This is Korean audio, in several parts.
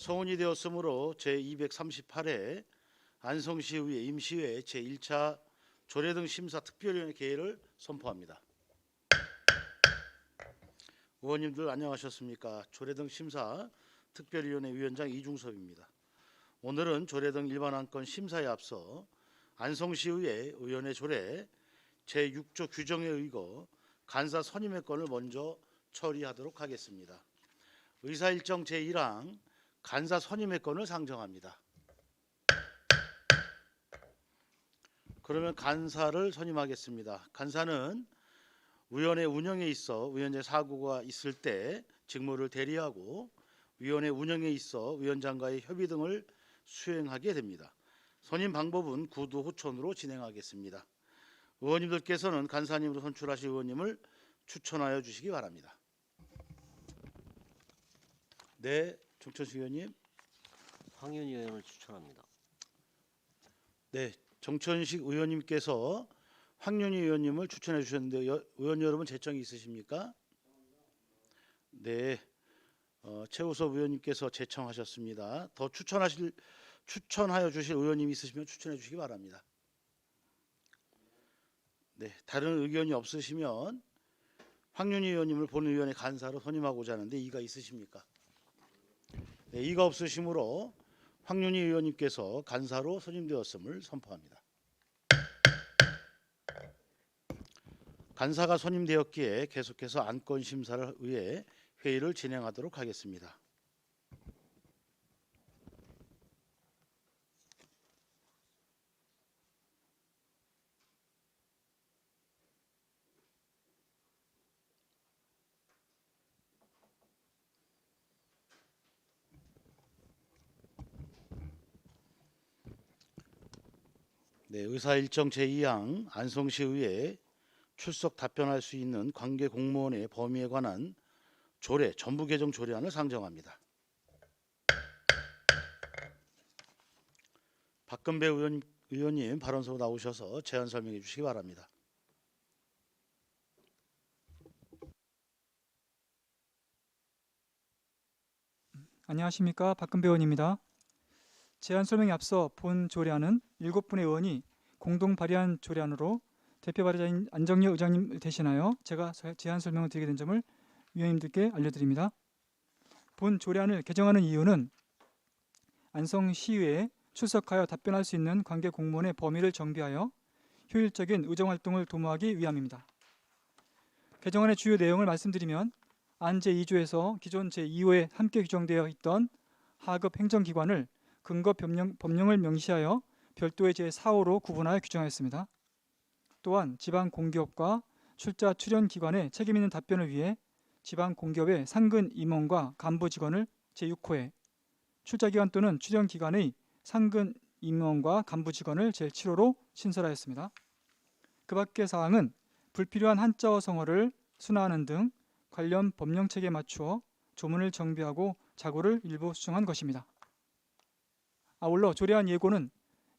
성운이 되었으므로 제238회 안성시의회 임시회 제1차 조례 등 심사 특별위원회 개회를 선포합니다. 의원님들 안녕하셨습니까? 조례 등 심사 특별위원회 위원장 이중섭입니다. 오늘은 조례 등 일반 안건 심사에 앞서 안성시의회 의원회 조례 제6조 규정에 의거 간사 선임의 건을 먼저 처리하도록 하겠습니다. 의사일정 제1항 간사 선임의 건을 상정합니다. 그러면 간사를 선임하겠습니다. 간사는 위원회 운영에 있어 위원회 사고가 있을 때 직무를 대리하고 위원회 운영에 있어 위원장과의 협의 등을 수행하게 됩니다. 선임 방법은 구두 호천으로 진행하겠습니다. 의원님들께서는 간사님으로 선출하실 의원님을 추천하여 주시기 바랍니다. 네, 정천식 의원님. 황윤희 의원을 추천합니다. 네, 정천식 의원님께서 황윤희 의원님을 추천해 주셨는데 의원 여러분 제청이 있으십니까? 네, 최우섭 의원님께서 제청하셨습니다. 더 추천하여 주실 의원님 있으시면 추천해 주시기 바랍니다. 네, 다른 의견이 없으시면 황윤희 의원님을 본의원의 간사로 선임하고자 하는데 이의가 있으십니까? 네, 이의가 없으시므로 황윤희 의원님께서 간사로 선임되었음을 선포합니다. 간사가 선임되었기에 계속해서 안건 심사를 위해 회의를 진행하도록 하겠습니다. 네, 의사일정 제2항 안성시의회 출석 답변할 수 있는 관계 공무원의 범위에 관한 조례 전부 개정 조례안을 상정합니다. 박근배 의원님 발언서 나오셔서 제안 설명해 주시기 바랍니다. 안녕하십니까, 박근배 의원입니다. 제안 설명에 앞서 본 조례안은 7분의 의원이 공동 발의한 조례안으로 대표 발의자인 안정여 의장님 대신하여 제가 제안 설명을 드리게 된 점을 위원님들께 알려드립니다. 본 조례안을 개정하는 이유는 안성시의회에 출석하여 답변할 수 있는 관계 공무원의 범위를 정비하여 효율적인 의정활동을 도모하기 위함입니다. 개정안의 주요 내용을 말씀드리면 안 제2조에서 기존 제2호에 함께 규정되어 있던 하급 행정기관을 근거 법령을 명시하여 별도의 제4호로 구분하여 규정하였습니다. 또한 지방공기업과 출자 출연 기관의 책임 있는 답변을 위해 지방공기업의 상근 임원과 간부 직원을 제6호에, 출자기관 또는 출연기관의 상근 임원과 간부 직원을 제7호로 신설하였습니다. 그 밖의 사항은 불필요한 한자어 성어를 순화하는 등 관련 법령책에 맞추어 조문을 정비하고 자고를 일부 수정한 것입니다. 아울러 조례안 예고는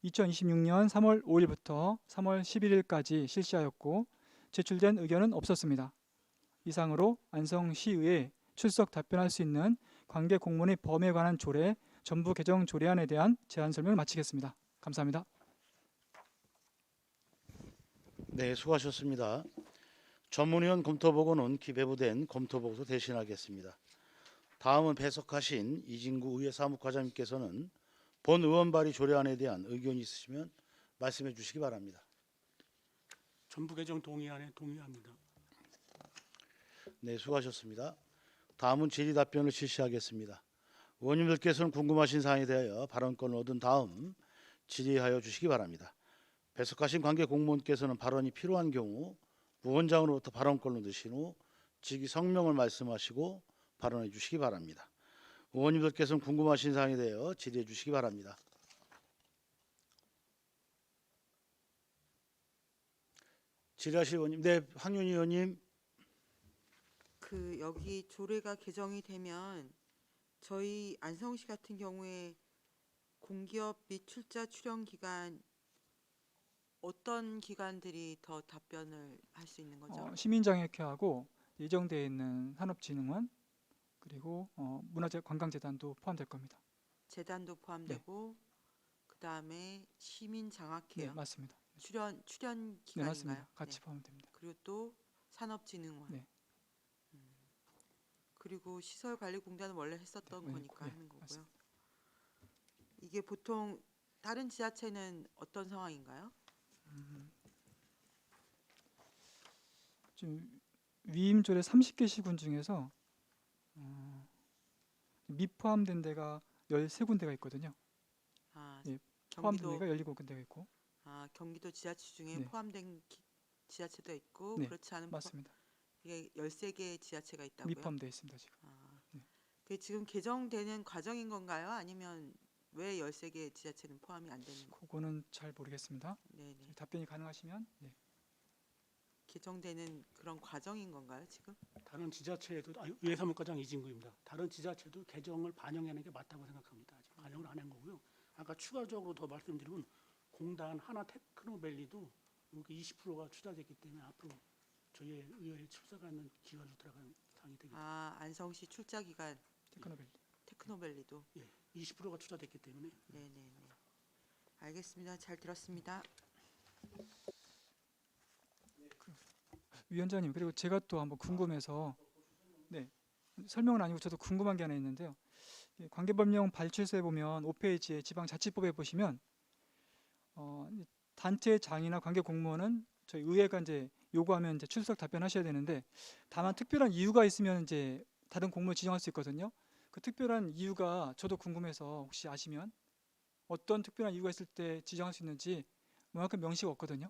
2026년 3월 5일부터 3월 11일까지 실시하였고 제출된 의견은 없었습니다. 이상으로 안성시의회에 출석 답변할 수 있는 관계 공무원의 범위에 관한 조례 전부 개정 조례안에 대한 제안 설명을 마치겠습니다. 감사합니다. 네, 수고하셨습니다. 전문위원 검토보고는 기배부된 검토보고서 대신하겠습니다. 다음은 배석하신 이진구 의회 사무과장님께서는 본 의원 발의 조례안에 대한 의견이 있으시면 말씀해 주시기 바랍니다. 전부 개정 동의안에 동의합니다. 네, 수고하셨습니다. 다음은 질의 답변을 실시하겠습니다. 의원님들께서는 궁금하신 사항에 대하여 발언권을 얻은 다음 질의하여 주시기 바랍니다. 배석하신 관계 공무원께서는 발언이 필요한 경우 위원장으로부터 발언권을 얻으신 후 직위 성명을 말씀하시고 발언해 주시기 바랍니다. 의원님들께서는 궁금하신 사항에 대하여 질의해 주시기 바랍니다. 질의하실 의원님. 네, 황윤희 의원님. 여기 조례가 개정이 되면 저희 안성시 같은 경우에 공기업 및 출자 출연 기관 어떤 기관들이 더 답변을 할 수 있는 거죠? 시민장애회하고 예정되어 있는 산업진흥원 그리고 문화재관광재단도 포함될 겁니다. 재단도 포함되고 그다음에 시민 네, 장학회요. 맞습니다. 출연 네, 기관인가요? 맞습니다. 같이 포함됩니다. 그리고 또 산업진흥원. 네. 그리고 시설관리공단은 원래 했었던 네, 거니까 네, 하는 거고요. 맞습니다. 이게 보통 다른 지자체는 어떤 상황인가요? 지금 위임조례 30개 시군 중에서 미포함된 데가 13군데가 있거든요. 아, 예, 포함된 경기도 데가 17군데가 있고. 경기도 지자체 중에 네. 포함된 지자체도 있고 네, 그렇지 않은 맞습니다. 이게 13개 지자체가 있다고요? 미포함되어 있습니다, 지금. 네. 그게 지금 개정되는 과정인 건가요? 아니면 왜 13개 지자체는 포함이 안 되는 거? 그거는 잘 모르겠습니다. 네네. 답변이 가능하시면 네. 개정되는 그런 과정인 건가요, 지금? 다른 지자체에도 의회사무과장 이진구입니다. 다른 지자체도 개정을 반영하는 게 맞다고 생각합니다. 아직 반영을 안 한 거고요. 아까 추가적으로 더 말씀드리면 공단 하나 테크노밸리도 여기 20%가 투자됐기 때문에 앞으로 저희 의회에 출사가 있는 기관으로 들어가는 상이 되겠습니다. 안성시 출자 기관 테크노밸리. 테크노밸리도. 예, 20%가 투자됐기 때문에 네네네. 알겠습니다. 잘 들었습니다. 위원장님, 그리고 제가 또 한번 궁금해서 네, 설명은 아니고 저도 궁금한 게 하나 있는데요. 이 관계법령 발췌서에 보면 5페이지에 지방자치법에 보시면 단체장이나 관계 공무원은 저희 의회가 이제 요구하면 이제 출석 답변하셔야 되는데, 다만 특별한 이유가 있으면 이제 다른 공무원 지정할 수 있거든요. 그 특별한 이유가 저도 궁금해서 혹시 아시면 어떤 특별한 이유가 있을 때 지정할 수 있는지 명확한 명시가 없거든요.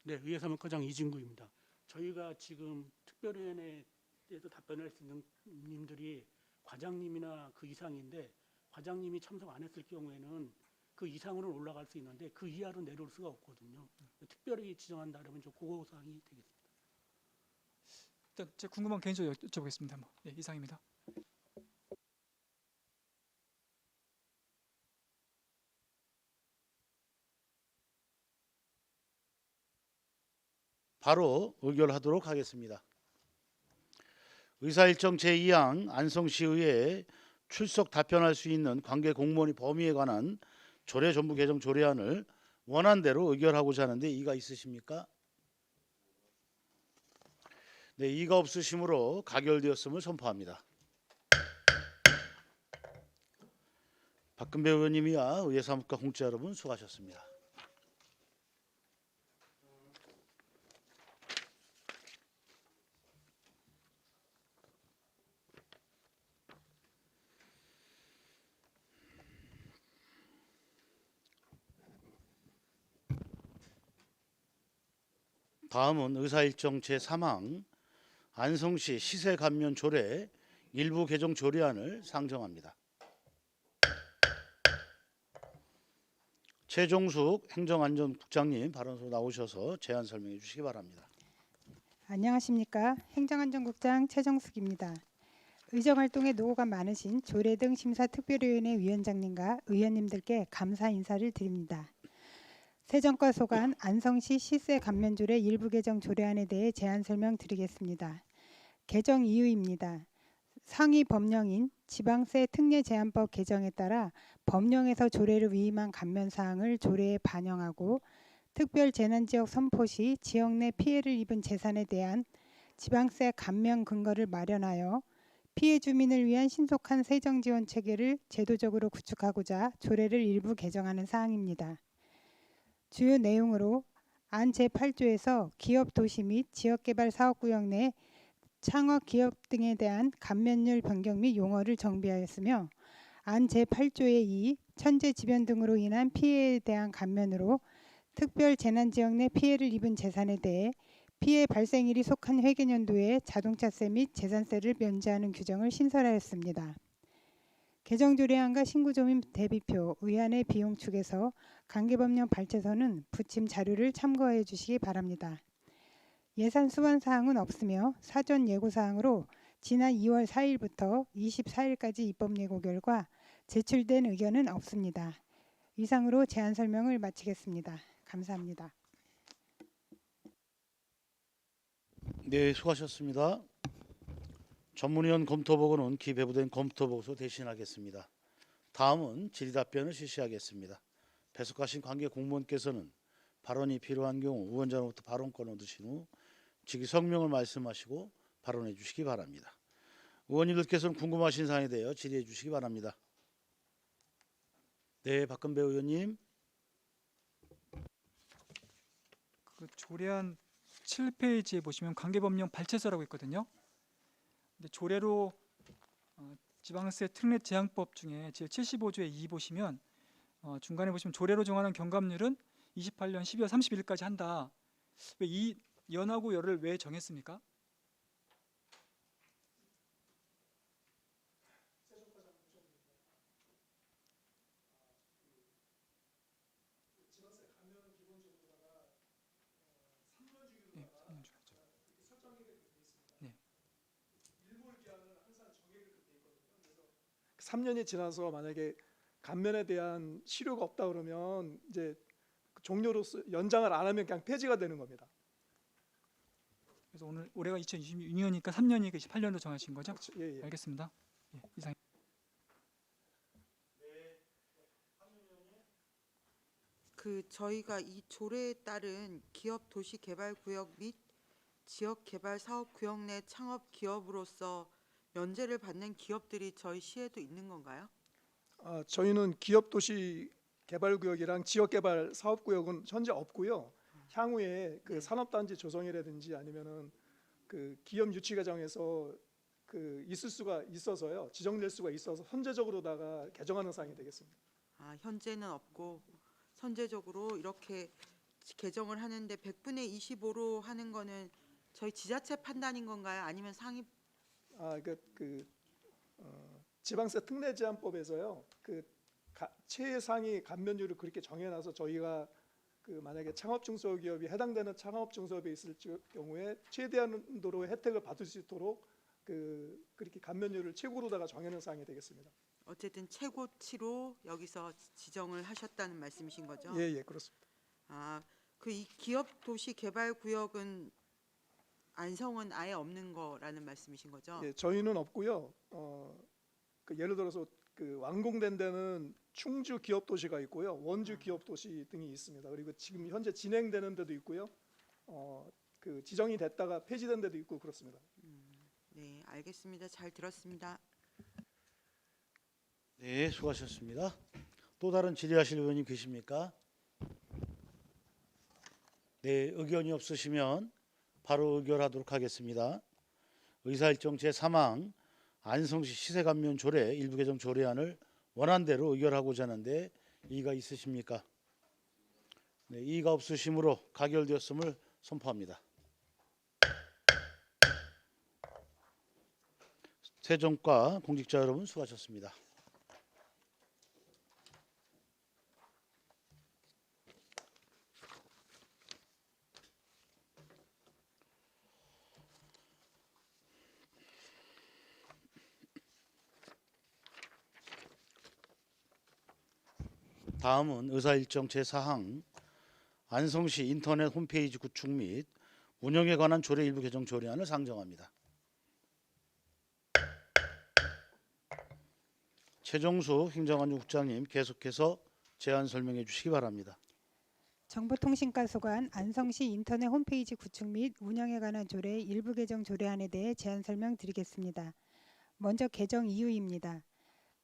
네, 의회사무과장 이진구입니다. 저희가 지금 특별위원회에서 답변할 수 있는 님들이 과장님이나 그 이상인데, 과장님이 참석 안 했을 경우에는 그 이상으로 올라갈 수 있는데 그 이하로 내려올 수가 없거든요. 특별히 지정한다 그러면 좀 고사항이 되겠습니다. 일단 제가 궁금한 개인적으로 여쭤보겠습니다. 네, 이상입니다. 바로 의결하도록 하겠습니다. 의사일정 제2항 안성시의회에 출석 답변할 수 있는 관계 공무원의 범위에 관한 조례 전부 개정 조례안을 원안대로 의결하고자 하는데 이의가 있으십니까? 네, 이의가 없으시므로 가결되었음을 선포합니다. 박근배 의원님이야 의회사무과 공자 여러분 수고하셨습니다. 다음은 의사일정 제3항 안성시 시세 감면 조례 일부 개정 조례안을 상정합니다. 최종숙 행정안전국장님 발언소 나오셔서 제안 설명해 주시기 바랍니다. 안녕하십니까. 행정안전국장 최정숙입니다. 의정활동에 노고가 많으신 조례 등 심사특별위원회 위원장님과 의원님들께 감사 인사를 드립니다. 새 정과 소관 안성시 시세 감면조례 일부 개정 조례안에 대해 제안 설명드리겠습니다. 개정 이유입니다. 상위 법령인 지방세 특례제한법 개정에 따라 법령에서 조례를 위임한 감면사항을 조례에 반영하고 특별재난지역 선포 시 지역 내 피해를 입은 재산에 대한 지방세 감면 근거를 마련하여 피해 주민을 위한 신속한 세정지원 체계를 제도적으로 구축하고자 조례를 일부 개정하는 사항입니다. 주요 내용으로 안 제8조에서 기업 도시 및 지역개발사업구역 내 창업 기업 등에 대한 감면율 변경 및 용어를 정비하였으며, 안 제8조의 2 천재지변 등으로 인한 피해에 대한 감면으로 특별 재난지역 내 피해를 입은 재산에 대해 피해 발생일이 속한 회계연도에 자동차세 및 재산세를 면제하는 규정을 신설하였습니다. 개정조례안과 신구조민 대비표, 의안의 비용 축에서 관계법령 발췌서는 부침 자료를 참고해 주시기 바랍니다. 예산 수반 사항은 없으며 사전 예고사항으로 지난 2월 4일부터 24일까지 입법 예고 결과 제출된 의견은 없습니다. 이상으로 제안 설명을 마치겠습니다. 감사합니다. 네, 수고하셨습니다. 전문위원 검토보고는 기배부된 검토보고서 대신하겠습니다. 다음은 질의답변을 실시하겠습니다. 배석하신 관계 공무원께서는 발언이 필요한 경우 위원장으로부터 발언권을 얻으신 후 즉위 성명을 말씀하시고 발언해 주시기 바랍니다. 의원님들께서는 궁금하신 사항에 대하여 질의해 주시기 바랍니다. 네, 박근배 의원님. 그 조례안 7페이지에 보시면 관계법령 발췌서라고 있거든요. 근데 조례로 지방세 특례 제한법 중에 제 75조의 2 보시면 중간에 보시면 조례로 정하는 경감률은 28년 12월 31일까지 한다. 왜 이 연하고 열을 왜 정했습니까? 네, 3년 중이죠. 네. 3년이 지나서 만약에 감면에 대한 실효가 없다 그러면 이제 종료로서 연장을 안 하면 그냥 폐지가 되는 겁니다. 그래서 올해가 2026년이니까 3년이니까 28년으로 정하신 거죠? 그렇죠. 예, 예. 알겠습니다. 예, 이상. 저희가 이 조례에 따른 기업 도시 개발 구역 및 지역 개발 사업 구역 내 창업 기업으로서 면제를 받는 기업들이 저희 시에도 있는 건가요? 저희는 기업 도시 개발 구역이랑 지역 개발 사업 구역은 현재 없고요. 향후에 그 산업단지 조성이라든지 아니면은 그 기업 유치 과정에서 그 있을 수가 있어서요. 지정될 수가 있어서 선제적으로다가 개정하는 사항이 되겠습니다. 현재는 없고 선제적으로 이렇게 개정을 하는데 100분의 25로 하는 거는 저희 지자체 판단인 건가요? 아니면 상위? 지방세 특례 제한법에서요. 최상위 감면율을 그렇게 정해놔서 저희가 만약에 창업 중소기업이 해당되는 창업 중소기업에 있을 경우에 최대한도로 혜택을 받을 수 있도록 그렇게 감면율을 최고로다가 정해놓은 사항이 되겠습니다. 어쨌든 최고치로 여기서 지정을 하셨다는 말씀이신 거죠? 예, 예, 그렇습니다. 이 기업 도시 개발 구역은 안성은 아예 없는 거라는 말씀이신 거죠? 예, 저희는 없고요. 예를 들어서 완공된 데는 충주 기업 도시가 있고요, 원주 기업 도시 등이 있습니다. 그리고 지금 현재 진행되는 데도 있고요, 지정이 됐다가 폐지된 데도 있고 그렇습니다. 네, 알겠습니다. 잘 들었습니다. 네, 수고하셨습니다. 또 다른 질의하실 의원님 계십니까? 네, 의견이 없으시면 바로 의결하도록 하겠습니다. 의사일정 제3항 안성시 시세감면 조례 일부 개정 조례안을 원안대로 의결하고자 하는데 이의가 있으십니까? 네, 이의가 없으시므로 가결되었음을 선포합니다. 세종과 공직자 여러분 수고하셨습니다. 다음은 의사일정 제4항 안성시 인터넷 홈페이지 구축 및 운영에 관한 조례 일부 개정 조례안을 상정합니다. 최종수 행정안전국장님 계속해서 제안 설명해 주시기 바랍니다. 정보통신과소관 안성시 인터넷 홈페이지 구축 및 운영에 관한 조례 일부 개정 조례안에 대해 제안 설명드리겠습니다. 먼저 개정 이유입니다.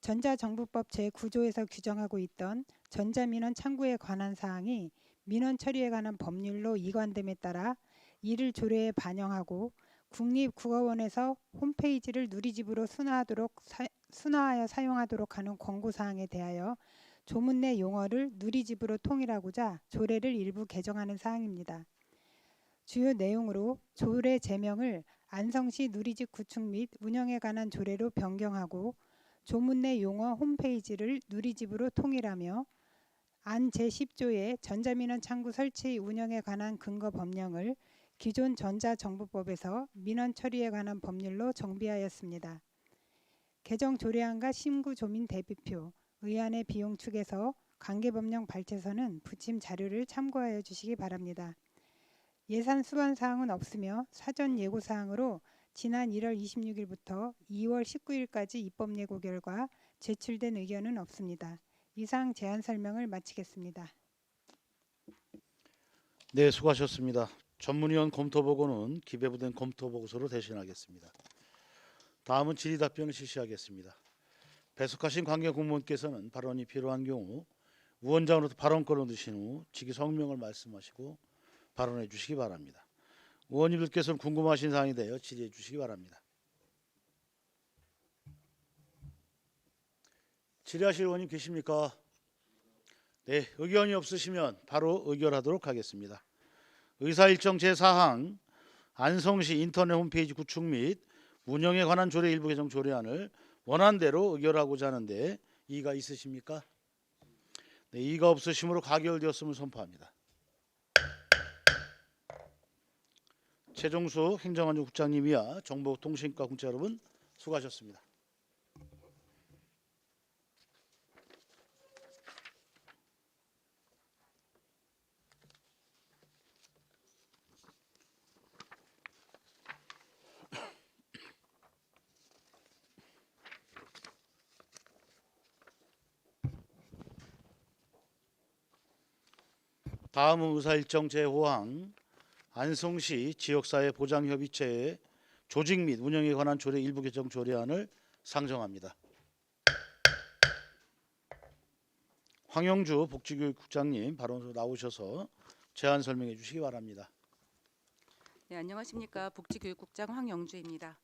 전자정부법 제9조에서 규정하고 있던 전자민원 창구에 관한 사항이 민원 처리에 관한 법률로 이관됨에 따라 이를 조례에 반영하고 국립국어원에서 홈페이지를 누리집으로 순화하여 사용하도록 하는 권고사항에 대하여 조문 내 용어를 누리집으로 통일하고자 조례를 일부 개정하는 사항입니다. 주요 내용으로 조례 제명을 안성시 누리집 구축 및 운영에 관한 조례로 변경하고 조문 내 용어 홈페이지를 누리집으로 통일하며 안 제10조의 전자민원 창구 설치 운영에 관한 근거 법령을 기존 전자정부법에서 민원 처리에 관한 법률로 정비하였습니다. 개정 조례안과 심구 조민 대비표, 의안의 비용 축에서 관계법령 발췌서는 부침 자료를 참고하여 주시기 바랍니다. 예산 수반 사항은 없으며 사전 예고 사항으로 지난 1월 26일부터 2월 19일까지 입법 예고 결과 제출된 의견은 없습니다. 이상 제안 설명을 마치겠습니다. 네, 수고하셨습니다. 전문위원 검토 보고는 기재부된 검토 보고서로 대신하겠습니다. 다음은 질의 답변을 실시하겠습니다. 배석하신 관계 공무원께서는 발언이 필요한 경우 위원장으로부터 발언권을 얻으신 후 직위 성명을 말씀하시고 발언해 주시기 바랍니다. 의원님들께서는 궁금하신 사항에 대하여 질의해 주시기 바랍니다. 질의하실 의원님 계십니까? 네, 의견이 없으시면 바로 의결하도록 하겠습니다. 의사일정 제4항 안성시 인터넷 홈페이지 구축 및 운영에 관한 조례 일부 개정 조례안을 원안대로 의결하고자 하는데 이의가 있으십니까? 네, 이의가 없으시므로 가결되었음을 선포합니다. 최종수 행정안전국장님이야 정보통신과 국자 여러분 수고하셨습니다. 다음은 의사일정 제5항 안성시 지역사회 보장협의체의 조직 및 운영에 관한 조례 일부 개정 조례안을 상정합니다. 황영주 복지교육국장님 발언으로 나오셔서 제안 설명해 주시기 바랍니다. 네, 안녕하십니까. 복지교육국장 황영주입니다.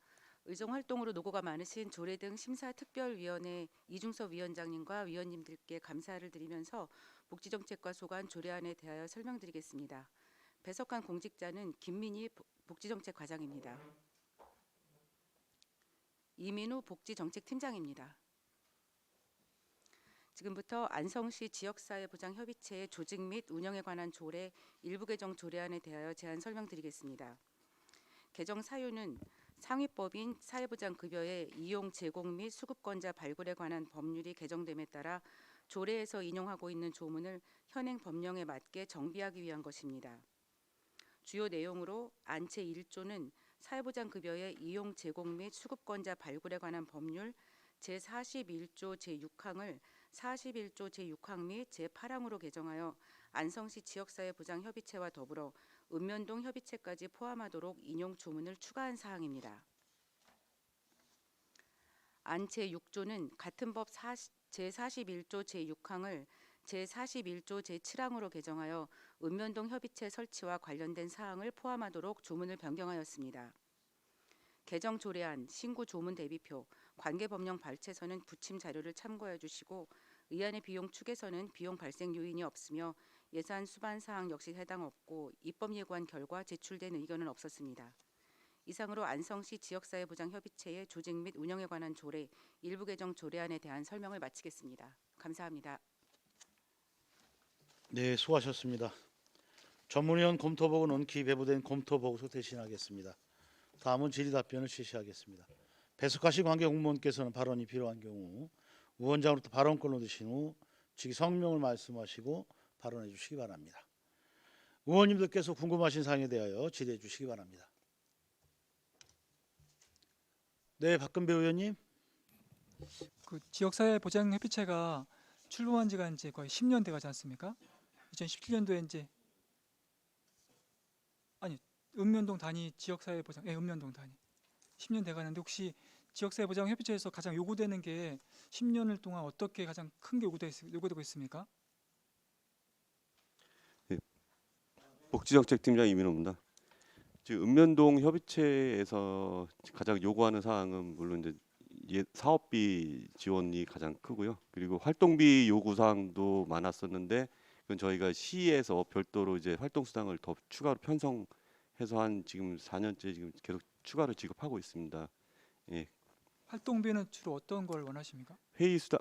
의정활동으로 노고가 많으신 조례 등 심사특별위원회 이중섭 위원장님과 위원님들께 감사를 드리면서 복지정책과 소관 조례안에 대하여 설명드리겠습니다. 배석한 공직자는 김민희 복지정책과장입니다. 이민우 복지정책팀장입니다. 지금부터 안성시 지역사회보장협의체의 조직 및 운영에 관한 조례 일부 개정 조례안에 대하여 제안 설명드리겠습니다. 개정 사유는 상위법인 사회보장급여의 이용 제공 및 수급권자 발굴에 관한 법률이 개정됨에 따라 조례에서 인용하고 있는 조문을 현행 법령에 맞게 정비하기 위한 것입니다. 주요 내용으로 안 제1조는 사회보장급여의 이용 제공 및 수급권자 발굴에 관한 법률 제41조 제6항을 41조 제6항 및 제8항으로 개정하여 안성시 지역사회보장협의체와 더불어 읍면동 협의체까지 포함하도록 인용 조문을 추가한 사항입니다. 안 제6조는 같은 법 제41조 제6항을 제41조 제7항으로 개정하여 읍면동 협의체 설치와 관련된 사항을 포함하도록 조문을 변경하였습니다. 개정 조례안, 신구 조문 대비표, 관계법령 발췌서는 부침 자료를 참고해 주시고 의안의 비용 축에서는 비용 발생 요인이 없으며 예산 수반 사항 역시 해당 없고 입법 예고한 결과 제출된 의견은 없었습니다. 이상으로 안성시 지역사회보장협의체의 조직 및 운영에 관한 조례 일부 개정 조례안에 대한 설명을 마치겠습니다. 감사합니다. 네, 수고하셨습니다. 전문위원 검토 보고는 기재부된 검토 보고서 대신하겠습니다. 다음은 질의 답변을 실시하겠습니다. 배석하신 관계 공무원께서는 발언이 필요한 경우 위원장으로부터 발언권을 얻으신 후 직위 성명을 말씀하시고 발언해 주시기 바랍니다. 의원님들께서 궁금하신 사항에 대하여 질의해 주시기 바랍니다. 네, 박근배 의원님. 그 지역사회보장협의체가 출범한 지가 이제 거의 10년 돼가지 않습니까? 2017년도에 이제 읍면동 단위 지역사회보장, 읍면동 단위 10년 돼가는데 혹시 지역사회보장협의체에서 가장 요구되는 게 10년을 동안 어떻게 가장 큰 게 요구되고 있습니까? 복지정책팀장 이민호입니다. 지금 읍면동 협의체에서 가장 요구하는 사항은 물론 이제 사업비 지원이 가장 크고요. 그리고 활동비 요구 사항도 많았었는데 그건 저희가 시에서 별도로 이제 활동 수당을 더 추가로 편성해서 한 지금 4년째 지금 계속 추가로 지급하고 있습니다. 예. 활동비는 주로 어떤 걸 원하십니까? 회의 수당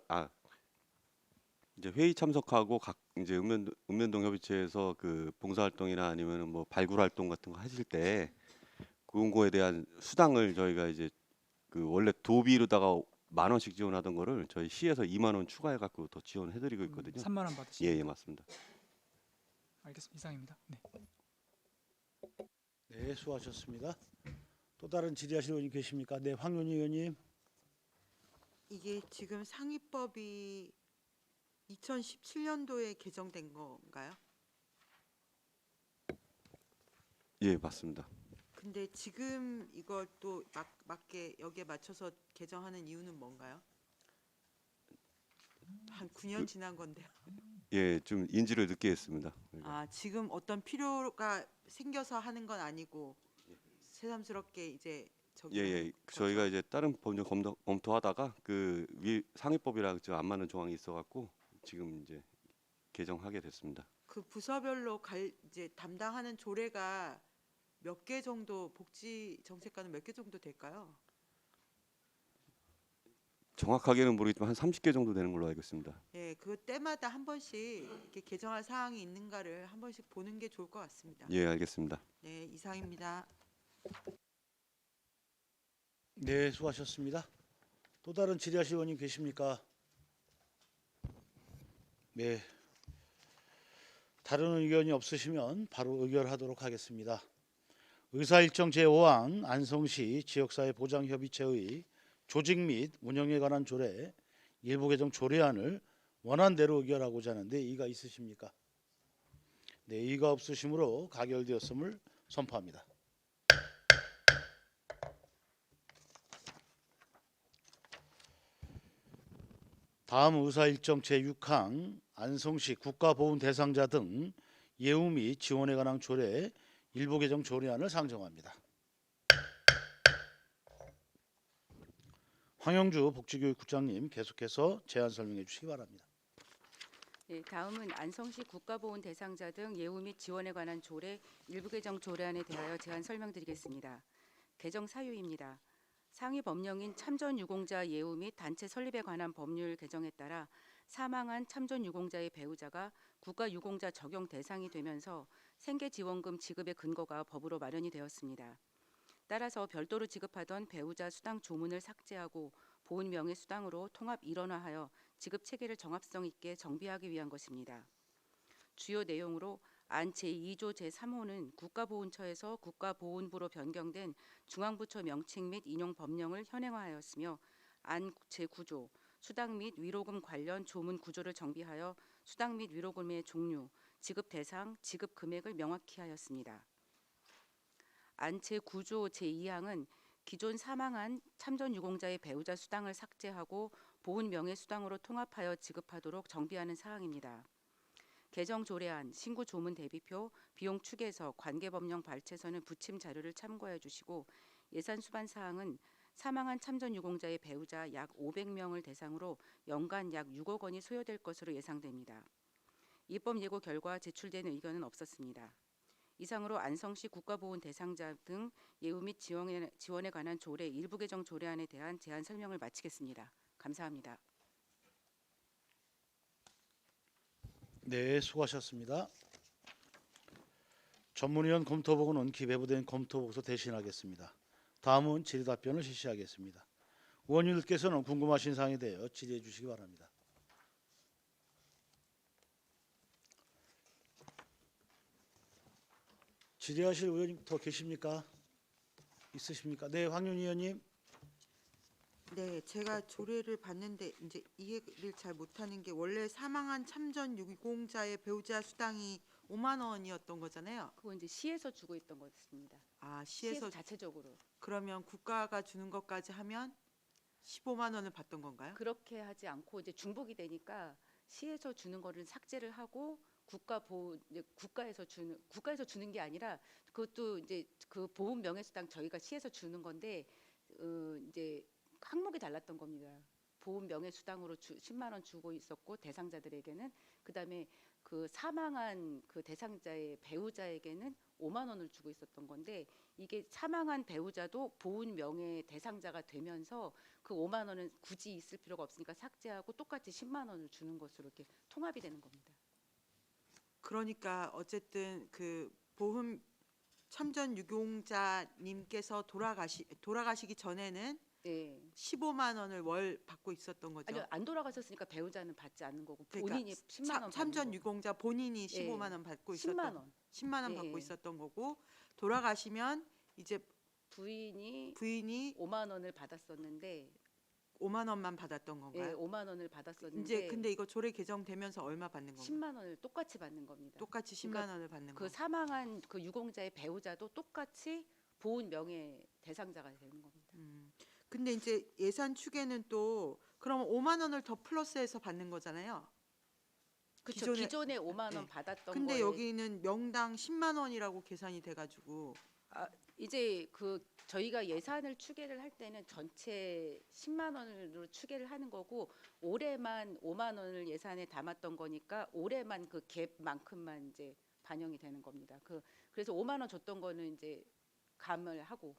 이제 회의 참석하고 각 이제 읍면동 협의체에서 그 봉사활동이나 아니면은 뭐 발굴 활동 같은 거 하실 때 그런 거에 대한 수당을 저희가 이제 그 원래 도비로다가 10,000원씩 지원하던 거를 저희 시에서 20,000원 추가해 갖고 더 지원해 드리고 있거든요. 3만 원 받으시죠? 예, 맞습니다. 알겠습니다. 이상입니다. 네. 네, 수고하셨습니다. 또 다른 질의하실 의원님 계십니까? 네, 황윤희 의원님. 이게 지금 상위법이 2017년도에 개정된 건가요? 예, 맞습니다. 근데 지금 이걸 또 맞게 여기에 맞춰서 개정하는 이유는 뭔가요? 한 9년 지난 건데요. 예, 좀 인지를 늦게 했습니다. 아, 지금 어떤 필요가 생겨서 하는 건 아니고 새삼스럽게 이제 저기 예. 저희가 이제 다른 법률 검토하다가 그 상위법이랑 좀 안 맞는 조항이 있어갖고 지금 이제 개정하게 됐습니다. 그 부서별로 이제 담당하는 조례가 몇 개 정도 복지 정책과는 몇 개 정도 될까요? 정확하게는 모르겠지만 한 30개 정도 되는 걸로 알고 있습니다. 예, 그 때마다 한 번씩 이렇게 개정할 사항이 있는가를 한 번씩 보는 게 좋을 것 같습니다. 예, 알겠습니다. 네, 이상입니다. 네, 수고하셨습니다. 또 다른 질의하실 의원님 계십니까? 네. 다른 의견이 없으시면 바로 의결하도록 하겠습니다. 의사일정 제5항 안성시 지역사회 보장협의체의 조직 및 운영에 관한 조례 일부 개정 조례안을 원안대로 의결하고자 하는데 이의가 있으십니까? 네, 이의가 없으시므로 가결되었음을 선포합니다. 다음 의사일정 제6항 안성시 국가보훈 대상자 등 예우 및 지원에 관한 조례 일부 개정 조례안을 상정합니다. 황영주 복지교육국장님 계속해서 제안 설명해 주시기 바랍니다. 네, 다음은 안성시 국가보훈 대상자 등 예우 및 지원에 관한 조례 일부 개정 조례안에 대하여 제안 설명드리겠습니다. 개정 사유입니다. 상위 법령인 참전유공자 예우 및 단체 설립에 관한 법률 개정에 따라 사망한 참전유공자의 배우자가 국가유공자 적용 대상이 되면서 생계지원금 지급의 근거가 법으로 마련이 되었습니다. 따라서 별도로 지급하던 배우자 수당 조문을 삭제하고 보훈 명의 수당으로 통합 일원화하여 지급 체계를 정합성 있게 정비하기 위한 것입니다. 주요 내용으로 안 제2조 제3호는 국가보훈처에서 국가보훈부로 변경된 중앙부처 명칭 및 인용 법령을 현행화하였으며 안 제9조 수당 및 위로금 관련 조문 구조를 정비하여 수당 및 위로금의 종류, 지급 대상, 지급 금액을 명확히 하였습니다. 안 제9조 제2항은 기존 사망한 참전유공자의 배우자 수당을 삭제하고 보훈 명의 수당으로 통합하여 지급하도록 정비하는 사항입니다. 개정 조례안, 신고 조문 대비표, 비용 추계서, 관계법령 발췌서는 부침 자료를 참고해 주시고 예산 수반 사항은 사망한 참전유공자의 배우자 약 500명을 대상으로 연간 약 6억 원이 소요될 것으로 예상됩니다. 입법 예고 결과 제출된 의견은 없었습니다. 이상으로 안성시 국가보훈 대상자 등 예우 및 지원에 관한 조례 일부 개정 조례안에 대한 제안 설명을 마치겠습니다. 감사합니다. 네, 수고하셨습니다. 전문위원 검토보고는 기재부된 검토보고서 대신하겠습니다. 다음은 질의답변을 실시하겠습니다. 의원님들께서는 궁금하신 사항에 대해 질의해 주시기 바랍니다. 질의하실 의원님 더 계십니까? 있으십니까? 네, 황윤희 의원님. 네, 제가 조례를 봤는데 이제 이해를 잘 못하는 게 원래 사망한 참전 유공자의 배우자 수당이 5만 원이었던 거잖아요. 그건 이제 시에서 주고 있던 것입니다. 아, 시에서 시에서 자체적으로 그러면 국가가 주는 것까지 하면 15만 원을 받던 건가요? 그렇게 하지 않고 이제 중복이 되니까 시에서 주는 거를 삭제를 하고 국가에서 주는 게 아니라 그것도 이제 그 보훈 명예수당 저희가 시에서 주는 건데 이제 항목이 달랐던 겁니다. 보훈 명예수당으로 10만 원 주고 있었고 대상자들에게는 그다음에 그 사망한 그 대상자의 배우자에게는 5만 원을 주고 있었던 건데 이게 사망한 배우자도 보훈 명예 대상자가 되면서 그 5만 원은 굳이 있을 필요가 없으니까 삭제하고 똑같이 10만 원을 주는 것으로 이렇게 통합이 되는 겁니다. 그러니까 어쨌든 그 보훈 참전 유공자님께서 돌아가시기 전에는 예. 15만 원을 월 받고 있었던 거죠. 아니요, 안 돌아가셨으니까 배우자는 받지 않는 거고 그러니까 본인이 10만 원 참전 받는 유공자 본인이 예. 15만 원 받고 10만 있었던 원. 10만 원 예, 받고 예. 있었던 거고 돌아가시면 이제 부인이 부인이 5만 원을 받았었는데 5만 원만 받았던 예, 건가요? 5만 원을 받았었는데 이제 근데 이거 조례 개정되면서 얼마 받는 건가요? 10만 원을 똑같이 받는 겁니다. 똑같이 10만 그러니까 원을 받는 그 거. 사망한 그 유공자의 배우자도 똑같이 보훈 명예 대상자가 되는 겁니다. 근데 이제 예산 추계는 또 그럼 5만 원을 더 플러스해서 받는 거잖아요. 그렇죠. 기존에- 기존에 5만 원 네. 받았던 근데 거에 여기는 명당 10만 원이라고 계산이 돼가지고 이제 그 저희가 예산을 추계를 할 때는 전체 10만 원으로 추계를 하는 거고 올해만 5만 원을 예산에 담았던 거니까 올해만 그 갭만큼만 이제 반영이 되는 겁니다. 그래서 5만 원 줬던 거는 이제 감을 하고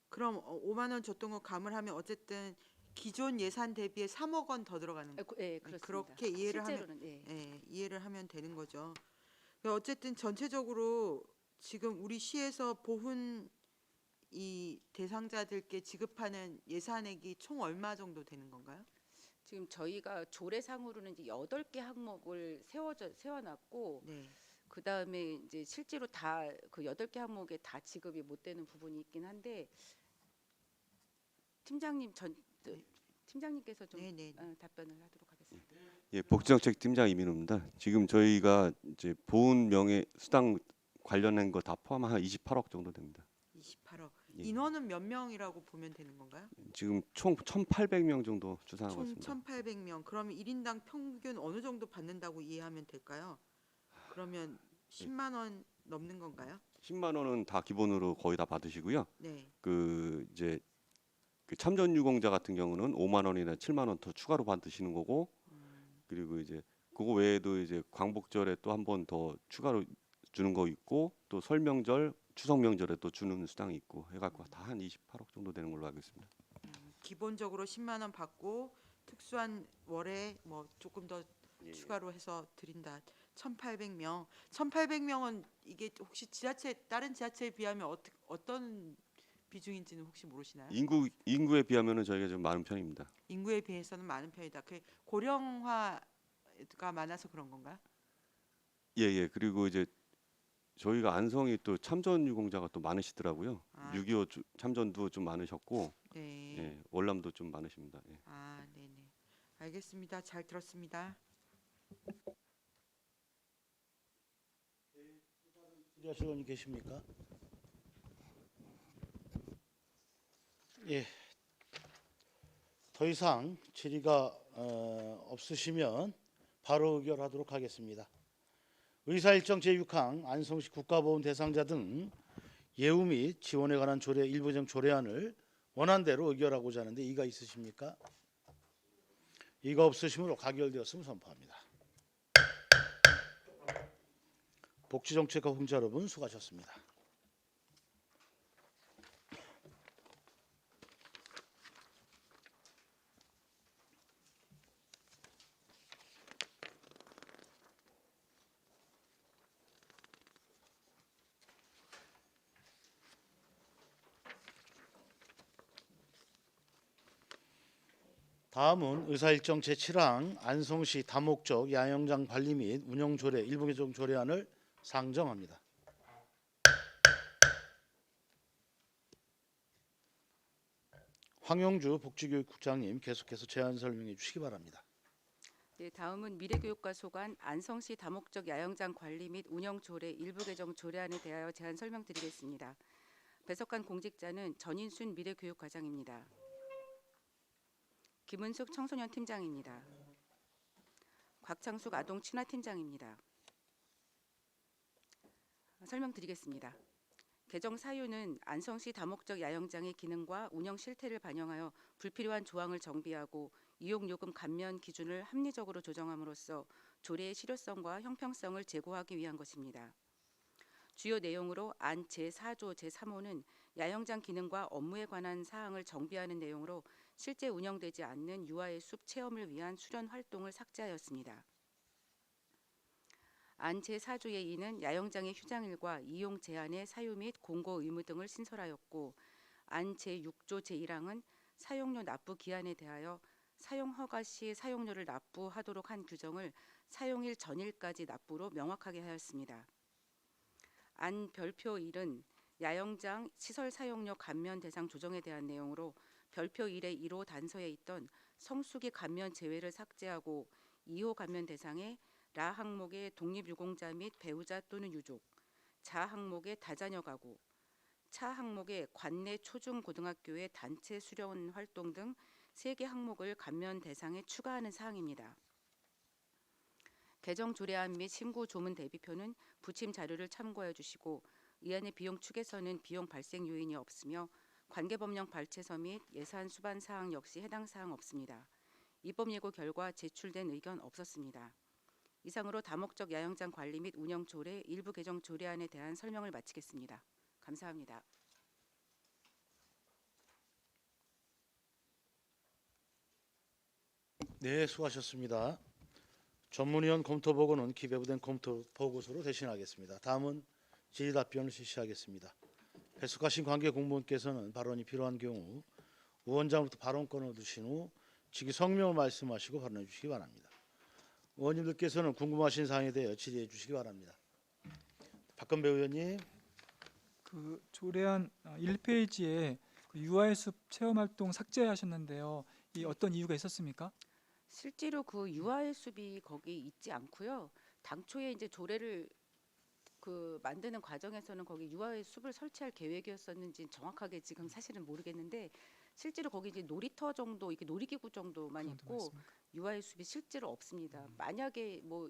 그럼 5만 원 줬던 거 감을 어쨌든 기존 예산 대비에 3억 원 더 들어가는 거. 예, 그렇습니다. 그렇게 이해를 하면 실제로는 예. 예, 이해를 하면 되는 거죠. 그러니까 어쨌든 전체적으로 지금 우리 시에서 보훈 이 대상자들께 지급하는 예산액이 총 얼마 정도 되는 건가요? 지금 저희가 조례상으로는 이제 8개 항목을 세워놨고 네. 그 다음에 이제 실제로 다 그 8개 항목에 다 지급이 못 되는 부분이 있긴 한데 팀장님께서 좀 네네. 답변을 하도록 하겠습니다. 예, 복지정책 팀장 이민호입니다. 지금 저희가 이제 보훈 명예 수당 관련된 거 다 포함한 한 28억 정도 됩니다. 28억. 예. 인원은 몇 명이라고 보면 되는 건가요? 지금 총 1,800명 정도 추산하고 총 있습니다. 1,800명. 그러면 1인당 평균 어느 정도 받는다고 이해하면 될까요? 그러면 10만 원 넘는 건가요? 10만 원은 다 기본으로 거의 다 받으시고요. 네. 그 이제 그 참전 유공자 같은 경우는 5만 원이나 7만 원 더 추가로 받으시는 거고, 그리고 이제 그거 외에도 이제 광복절에 또 한 번 더 추가로 주는 거 있고, 또 설 명절, 추석 명절에 또 주는 수당이 있고 해갖고 다 한 28억 정도 되는 걸로 알고 있습니다. 기본적으로 10만 원 받고 특수한 월에 뭐 조금 더 추가로 해서 드린다. 1,800명. 1,800명은 이게 혹시 다른 지자체에 비하면 어떤 비중인지는 혹시 모르시나요? 인구에 비하면은 저희가 좀 많은 편입니다. 인구에 비해서는 많은 편이다. 그 고령화가 많아서 그런 건가요? 예. 그리고 이제 저희가 안성이 또 참전 유공자가 또 많으시더라고요. 아. 6.25 참전도 좀 많으셨고, 네. 예, 월남도 좀 많으십니다. 예. 아, 네네. 알겠습니다. 잘 들었습니다. 질의하실 의원님 계십니까? 예. 더 이상 질의가 없으시면 바로 의결하도록 하겠습니다. 의사일정 제6항 안성시 국가보훈 대상자 등 예우 및 지원에 관한 조례 일부 제정 조례안을 원안대로 의결하고자 하는데 이가 있으십니까? 이가 없으시므로 가결되었음을 선포합니다. 복지정책과 홍자 여러분 수고하셨습니다. 다음은 의사일정 제7항 안성시 다목적 야영장 관리 및 운영 조례 일부 개정 조례안을 상정합니다. 황영주 복지교육국장님 계속해서 제안 설명해 주시기 바랍니다. 네, 다음은 미래교육과 소관 안성시 다목적 야영장 관리 및 운영 조례 일부 개정 조례안에 대하여 제안 설명드리겠습니다. 배석한 공직자는 전인순 미래교육과장입니다. 김은숙 청소년 팀장입니다. 곽창숙 아동 친화팀장입니다. 설명드리겠습니다. 개정 사유는 안성시 다목적 야영장의 기능과 운영 실태를 반영하여 불필요한 조항을 정비하고 이용요금 감면 기준을 합리적으로 조정함으로써 조례의 실효성과 형평성을 제고하기 위한 것입니다. 주요 내용으로 안 제4조 제3호는 야영장 기능과 업무에 관한 사항을 정비하는 내용으로 실제 운영되지 않는 유아의 숲 체험을 위한 수련 활동을 삭제하였습니다. 안 제4조의 2는 야영장의 휴장일과 이용 제한의 사유 및 공고 의무 등을 신설하였고 안 제6조 제1항은 사용료 납부 기한에 대하여 사용 허가 시 사용료를 납부하도록 한 규정을 사용일 전일까지 납부로 명확하게 하였습니다. 안 별표 1은 야영장 시설 사용료 감면 대상 조정에 대한 내용으로 별표 1의 1호 단서에 있던 성수기 감면 제외를 삭제하고 2호 감면 대상에 라 항목의 독립유공자 및 배우자 또는 유족, 자 항목의 다자녀 가구, 차 항목의 관내 초중고등학교의 단체 수련 활동 등 3개 항목을 감면 대상에 추가하는 사항입니다. 개정 조례안 및 신고 조문 대비표는 부침 자료를 참고해 주시고 의안의 비용 축에서는 비용 발생 요인이 없으며 관계법령 발췌서 및 예산 수반 사항 역시 해당 사항 없습니다. 입법 예고 결과 제출된 의견 없었습니다. 이상으로 다목적 야영장 관리 및 운영 조례 일부 개정 조례안에 대한 설명을 마치겠습니다. 감사합니다. 네, 수고하셨습니다. 전문위원 검토 보고는 기재부된 검토 보고서로 대신하겠습니다. 다음은 질의 답변을 실시하겠습니다. 배석하신 관계 공무원께서는 발언이 필요한 경우 위원장으로부터 발언권을 얻으신 후 직위 성명을 말씀하시고 발언해 주시기 바랍니다. 의원님들께서는 궁금하신 사항에 대해 질의해 주시기 바랍니다. 박건배 의원님. 그 조례안 1페이지에 유아의 숲 체험활동 삭제하셨는데요. 이 어떤 이유가 있었습니까? 실제로 그 유아의 숲이 거기 있지 않고요. 당초에 이제 조례를 그 만드는 과정에서는 거기 유아의 숲을 설치할 계획이었었는지 정확하게 지금 사실은 모르겠는데 실제로 거기 이제 놀이터 정도, 이게 놀이기구 정도만 그 있고 정도만 있습니까? 유아의 숲이 실제로 없습니다. 만약에 뭐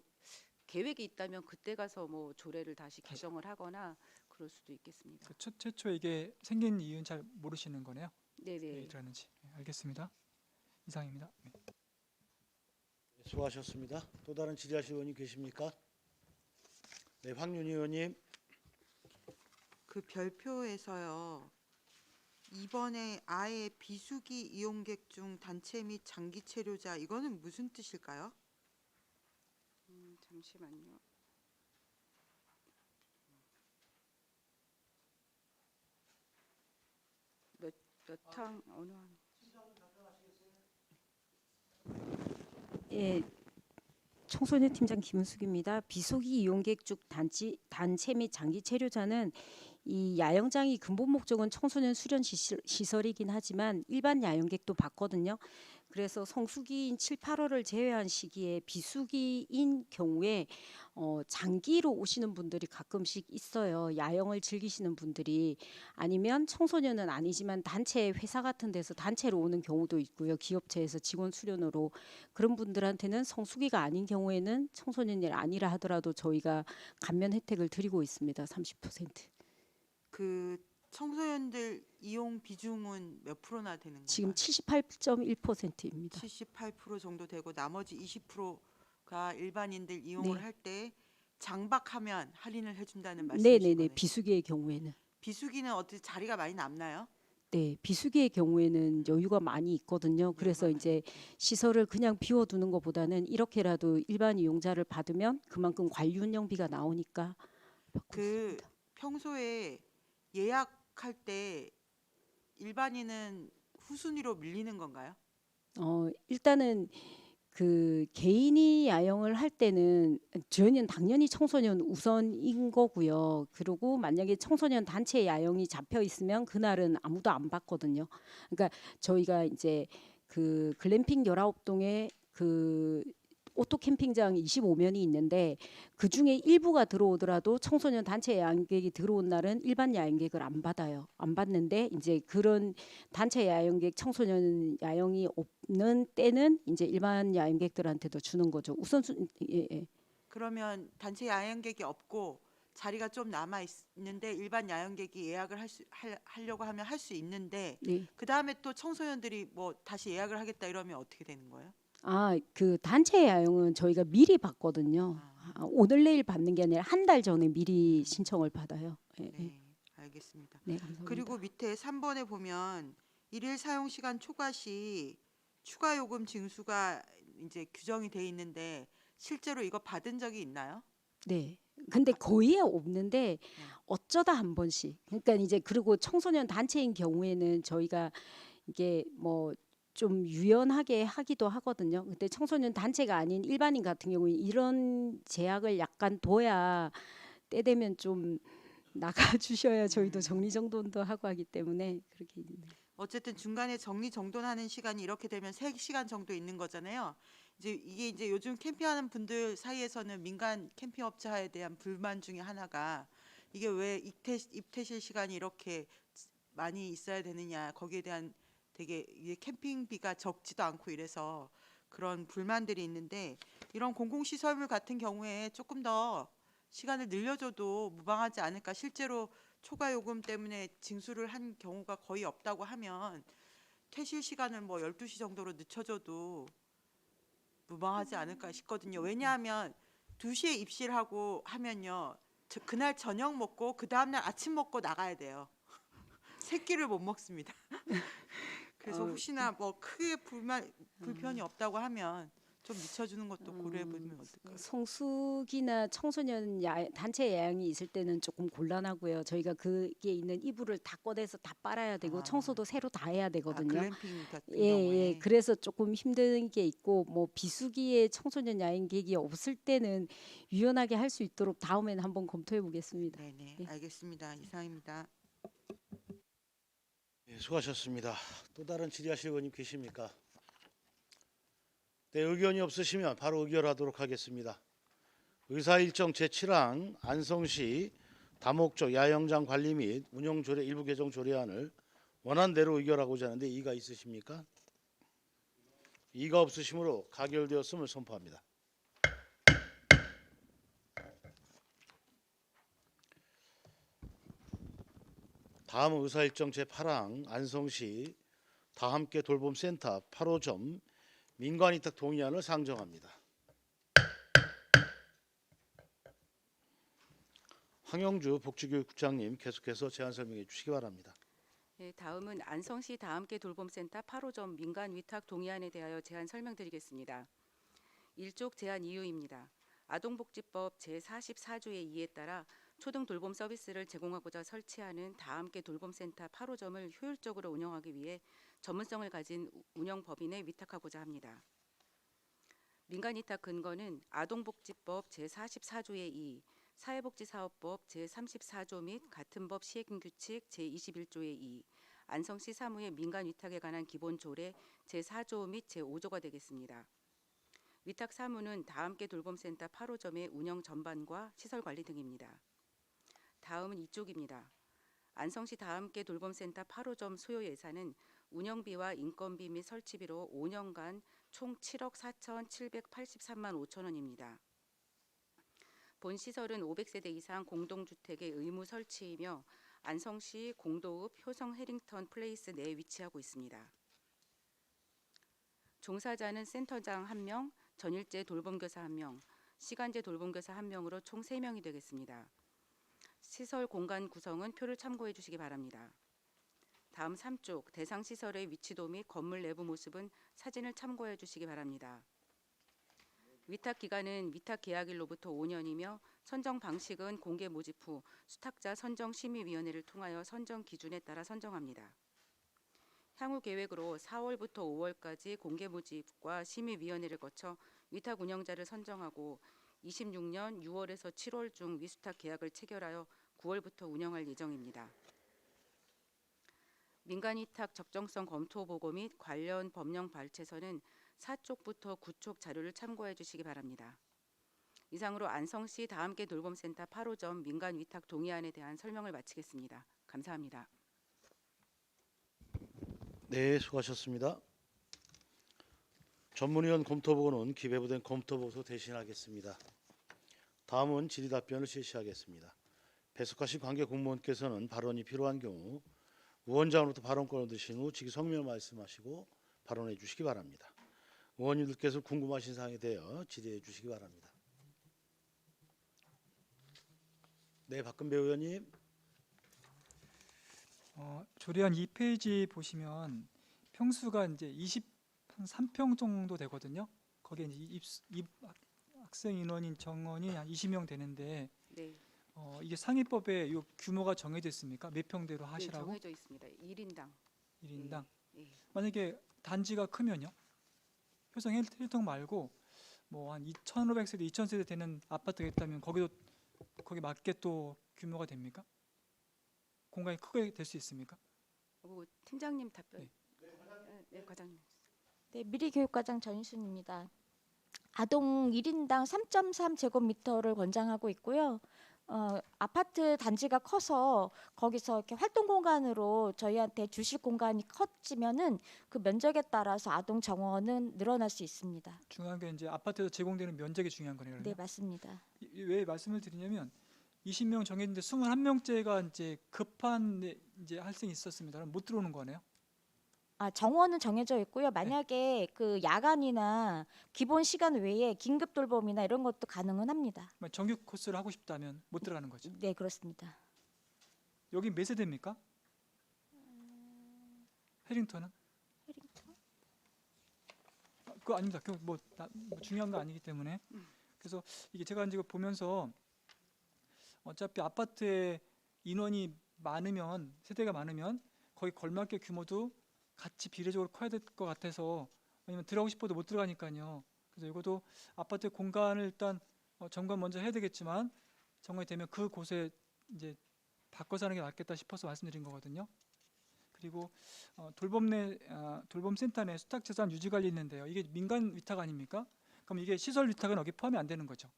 계획이 있다면 그때 가서 뭐 조례를 다시 개정을 하거나 그럴 수도 있겠습니다. 그 최초 이게 생긴 이유는 잘 모르시는 거네요. 네네. 왜 이러는지. 네, 알겠습니다. 이상입니다. 네. 수고하셨습니다. 또 다른 질의하실 의원님 계십니까? 네, 황윤희 의원님. 그 별표에서요. 이번에 아예 비수기 이용객 중 단체 및 장기 체류자 이거는 무슨 뜻일까요? 잠시만요. 몇탕 어느 한? 예, 청소년 팀장 김은숙입니다. 비수기 이용객 중 단체 및 장기 체류자는 이 야영장이 근본 목적은 청소년 수련 시설이긴 하지만 일반 야영객도 받거든요. 그래서 성수기인 7, 8월을 제외한 시기에 비수기인 경우에 장기로 오시는 분들이 가끔씩 있어요. 야영을 즐기시는 분들이. 아니면 청소년은 아니지만 단체 회사 같은 데서 단체로 오는 경우도 있고요. 기업체에서 직원 수련으로. 그런 분들한테는 성수기가 아닌 경우에는 청소년이 아니라 하더라도 저희가 감면 혜택을 드리고 있습니다. 30%. 그 청소년들 이용 비중은 몇 프로나 되는 건가요? 지금 78.1%입니다. 78% 정도 되고 나머지 20%가 일반인들 이용을 네. 할 때 장박하면 할인을 해준다는 말씀이신 네네네. 거네요. 비수기의 경우에는. 비수기는 어떻게 자리가 많이 남나요? 네, 비수기의 경우에는 여유가 많이 있거든요. 그래서 여유가 이제 시설을 그냥 비워두는 것보다는 이렇게라도 일반 이용자를 받으면 그만큼 관리 운영비가 나오니까 받고 그 있습니다. 평소에 예약할 때 일반인은 후순위로 밀리는 건가요? 일단은 그 개인이 야영을 할 때는 저희는 당연히 청소년 우선인 거고요. 그리고 만약에 청소년 단체 야영이 잡혀 있으면 그날은 아무도 안 받거든요. 그러니까 저희가 이제 그 글램핑 19동에 그 오토 캠핑장 25면이 있는데 그 중에 일부가 들어오더라도 청소년 단체 야영객이 들어온 날은 일반 야영객을 안 받아요. 안 받는데 이제 그런 단체 야영객 청소년 야영이 없는 때는 이제 일반 야영객들한테도 주는 거죠. 우선순위. 예. 그러면 단체 야영객이 없고 자리가 좀 남아 있는데 일반 야영객이 예약을 하려고 하면 할 수 있는데 네. 그 다음에 또 청소년들이 뭐 다시 예약을 하겠다 이러면 어떻게 되는 거예요? 그 단체 야영은 저희가 미리 받거든요. 오늘 내일 받는 게 아니라 한 달 전에 미리 신청을 받아요. 예. 네, 알겠습니다. 네, 감사합니다. 그리고 밑에 3번에 보면 일일 사용 시간 초과 시 추가 요금 징수가 이제 규정이 돼 있는데 실제로 이거 받은 적이 있나요? 네. 근데 거의 없는데 어쩌다 한 번씩. 그러니까 이제 그리고 청소년 단체인 경우에는 저희가 이게 뭐 좀 유연하게 하기도 하거든요. 근데 청소년 단체가 아닌 일반인 같은 경우에 이런 제약을 약간 둬야 때 되면 좀 나가 주셔야 저희도 정리정돈도 하고 하기 때문에 그렇게 있는. 어쨌든 중간에 정리정돈하는 시간이 이렇게 되면 3시간 정도 있는 거잖아요. 이게 요즘 캠핑하는 분들 사이에서는 민간 캠핑업체에 대한 불만 중에 하나가 이게 왜 입퇴실 시간이 이렇게 많이 있어야 되느냐, 거기에 대한 되게 이게 캠핑비가 적지도 않고 이래서 그런 불만들이 있는데, 이런 공공시설물 같은 경우에 조금 더 시간을 늘려줘도 무방하지 않을까. 실제로 초과 요금 때문에 징수를 한 경우가 거의 없다고 하면 퇴실 시간을 뭐 12시 정도로 늦춰줘도 무방하지 않을까 싶거든요. 왜냐하면 2시에 입실하고 하면요, 그날 저녁 먹고 그 다음날 아침 먹고 나가야 돼요. 세 끼를 못 먹습니다. 그래서 혹시나 뭐 크게 불편이 없다고 하면 좀 늦춰주는 것도 고려해보면 어떨까요? 성수기나 청소년 단체 야영이 있을 때는 조금 곤란하고요. 저희가 그게 있는 이불을 다 꺼내서 다 빨아야 되고 청소도 새로 다 해야 되거든요. 글램핑 같은 예, 경우에. 예. 그래서 조금 힘든 게 있고, 뭐 비수기에 청소년 야영객이 없을 때는 유연하게 할 수 있도록 다음에는 한번 검토해 보겠습니다. 네네, 예. 알겠습니다. 이상입니다. 예, 수고하셨습니다. 또 다른 질의하실 의원님 계십니까? 네, 의견이 없으시면 바로 의결하도록 하겠습니다. 의사일정 제7항 안성시 다목적 야영장 관리 및 운영 조례 일부 개정 조례안을 원안대로 의결하고자 하는데 이의가 있으십니까? 이의가 없으시므로 가결되었음을 선포합니다. 다음은 의사일정 제8항 안성시 다함께 돌봄센터 8호점 민관위탁 동의안을 상정합니다. 황영주 복지교육국장님 계속해서 제안 설명해 주시기 바랍니다. 네, 다음은 안성시 다함께 돌봄센터 8호점 민간 위탁 동의안에 대하여 제안 설명드리겠습니다. 1쪽 제안 이유입니다. 아동복지법 제44조의 2에 따라 초등 돌봄 서비스를 제공하고자 설치하는 다함께 돌봄센터 8호점을 효율적으로 운영하기 위해 전문성을 가진 운영법인에 위탁하고자 합니다. 민간 위탁 근거는 아동복지법 제44조의 2, 사회복지사업법 제34조 및 같은 법 시행규칙 제21조의 2, 안성시 사무의 민간 위탁에 관한 기본조례 제4조 및 제5조가 되겠습니다. 위탁 사무는 다함께 돌봄센터 8호점의 운영 전반과 시설 관리 등입니다. 다음은 이쪽입니다. 안성시 다함께 돌봄센터 8호점 소요 예산은 운영비와 인건비 및 설치비로 5년간 총 7억 4,783만 5천 원입니다. 본 시설은 500세대 이상 공동주택의 의무 설치이며 안성시 공도읍 효성 해링턴 플레이스 내에 위치하고 있습니다. 종사자는 센터장 1명, 전일제 돌봄교사 1명, 시간제 돌봄교사 1명으로 총 3명이 되겠습니다. 시설 공간 구성은 표를 참고해 주시기 바랍니다. 다음 3쪽 대상 시설의 위치도 및 건물 내부 모습은 사진을 참고해 주시기 바랍니다. 위탁 기간은 위탁 계약일로부터 5년이며 선정 방식은 공개 모집 후 수탁자 선정 심의위원회를 통하여 선정 기준에 따라 선정합니다. 향후 계획으로 4월부터 5월까지 공개 모집과 심의위원회를 거쳐 위탁 운영자를 선정하고 26년 6월에서 7월 중 위수탁 계약을 체결하여 9월부터 운영할 예정입니다. 민간위탁 적정성 검토 보고 및 관련 법령 발췌서는 4쪽부터 9쪽 자료를 참고해 주시기 바랍니다. 이상으로 안성시 다함께 돌봄센터 8호점 민간위탁 동의안에 대한 설명을 마치겠습니다. 감사합니다. 네, 수고하셨습니다. 전문위원 검토보고는 기재부된 검토보고서 대신하겠습니다. 다음은 질의답변을 실시하겠습니다. 배석하신 관계 공무원께서는 발언이 필요한 경우 위원장으로부터 발언권을 얻으신 후 직위 성명을 말씀하시고 발언해 주시기 바랍니다. 의원님들께서 궁금하신 사항에 대해 질의해 주시기 바랍니다. 네, 박근배 의원님. 조례안 2페이지 보시면 평수가 이제 23평 정도 되거든요. 거기에 이제 학생 인원인 정원이 한 20명 되는데 네, 이게 상위법에 요 규모가 정해져 있습니까? 몇 평대로 네, 하시라고? 정해져 있습니다. 1인당. 1인당. 예. 만약에 단지가 크면요. 효성 힐튼 말고 뭐 한 2,500세대, 2,000세대 되는 아파트가 있다면 거기 맞게 또 규모가 됩니까? 공간이 크게 될 수 있습니까? 팀장님 답변. 네, 과장님. 네, 미래교육과장 전희순입니다. 아동 1인당 3.3제곱미터를 권장하고 있고요. 아파트 단지가 커서 거기서 이렇게 활동 공간으로 저희한테 주실 공간이 커지면은 그 면적에 따라서 아동 정원은 늘어날 수 있습니다. 중요한 게 이제 아파트에서 제공되는 면적이 중요한 거네요. 네, 맞습니다. 왜 말씀을 드리냐면 20명 정했는데 21명째가 이제 급한 이제 할생이 있었습니다. 그럼 못 들어오는 거네요. 정원은 정해져 있고요. 만약에 그 야간이나 기본 시간 외에 긴급 돌봄이나 이런 것도 가능은 합니다. 정규 코스를 하고 싶다면 못 들어가는 거죠. 네, 그렇습니다. 여기 몇 세대입니까? 해링턴은? 그거 아닙니다. 뭐 중요한 거 아니기 때문에. 그래서 이게 제가 이제 보면서 어차피 아파트에 인원이 많으면, 세대가 많으면 거의 걸맞게 규모도 같이 비례적으로 커야 될 것 같아서, 왜냐면 들어가고 싶어도 못 들어가니까요. 그래서 이것도 아파트 공간을 일단 점검 먼저 해야 되겠지만, 점검이 되면 그곳에 이제 바꿔서 하는 게 낫겠다 싶어서 말씀드린 거거든요. 그리고 돌봄센터 내 수탁재산 유지관리 있는데요. 이게 민간 위탁 아닙니까? 그럼 이게 시설 위탁은 여기 포함이 안 되는 거죠.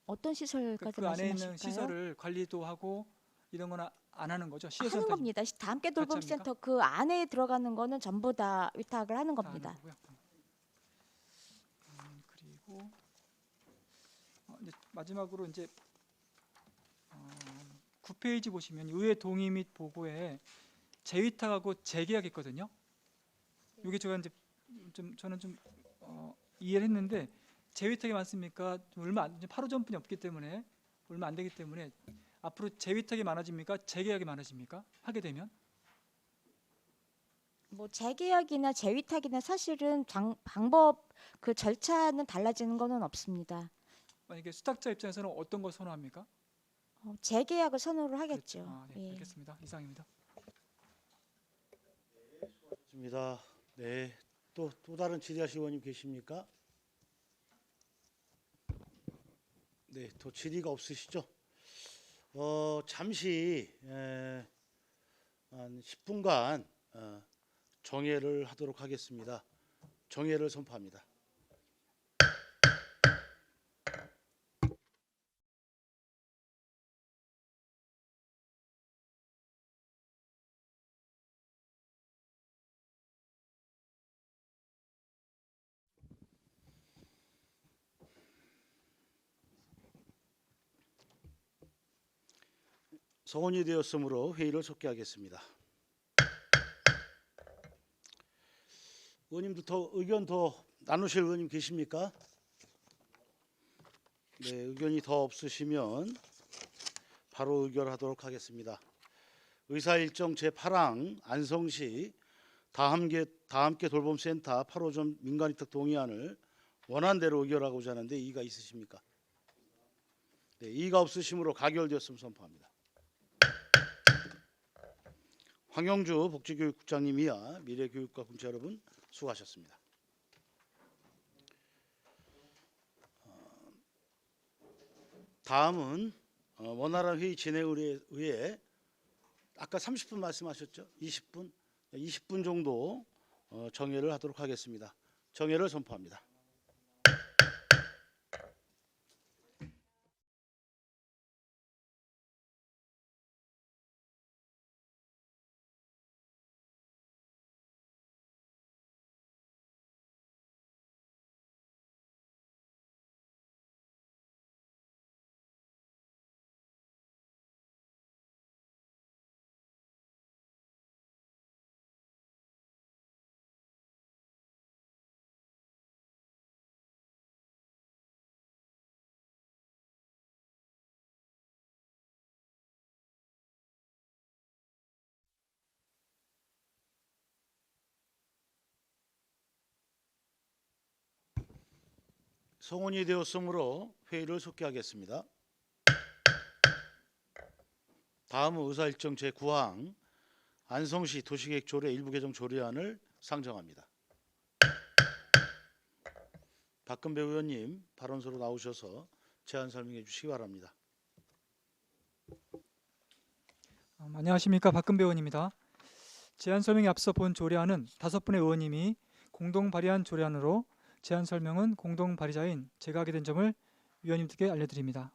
어떤 시설까지 그 안에 있는 말씀하실까요? 시설을 관리도 하고 이런 거는 안 하는 거죠. 하는 겁니다. 다 함께 돌봄센터 그 안에 들어가는 거는 전부 다 위탁을 하는 겁니다. 그리고 이제 마지막으로 이제 9페이지 보시면 의회 동의 및 보고에 재위탁하고 재계약 있거든요. 이게 제가 이제 저는 좀 이해를 했는데, 재위탁이 많습니까? 이제 8호 전분이 없기 때문에 얼마 안 되기 때문에 앞으로 재위탁이 많아집니까? 재계약이 많아집니까? 하게 되면? 뭐 재계약이나 재위탁이나 사실은 방법 그 절차는 달라지는 거는 없습니다. 만약에 수탁자 입장에서는 어떤 걸 선호합니까? 재계약을 선호를 하겠죠. 그렇죠. 네, 예. 알겠습니다. 이상입니다. 좋습니다. 네, 또 다른 질의하실 의원님 계십니까? 네, 또 질의가 없으시죠? 잠시 한 10분간 정회를 하도록 하겠습니다. 정회를 선포합니다. 소원이 되었으므로 회의를 속개하겠습니다. 의원님들 의견 더 나누실 의원님 계십니까? 네, 의견이 더 없으시면 바로 의결하도록 하겠습니다. 의사일정 제8항 안성시 다함께 돌봄센터 8호점 민간위탁 동의안을 원안대로 의결하고자 하는데 이의가 있으십니까? 네, 이의가 없으시므로 가결되었음을 선포합니다. 황영주 복지교육국장님 이하 미래교육과 공채 여러분 수고하셨습니다. 다음은 원활한 회의 진행을 위해 아까 30분 말씀하셨죠? 20분 정도 정회를 하도록 하겠습니다. 정회를 선포합니다. 성원이 되었으므로 회의를 속개하겠습니다. 다음은 의사일정 제9항 안성시 도시계획 조례 일부 개정 조례안을 상정합니다. 박근배 의원님 발언서로 나오셔서 제안 설명해 주시기 바랍니다. 안녕하십니까, 박근배 의원입니다. 제안 설명에 앞서 본 조례안은 5분의 의원님이 공동 발의한 조례안으로 제안 설명은 공동 발의자인 제가 하게 된 점을 위원님들께 알려드립니다.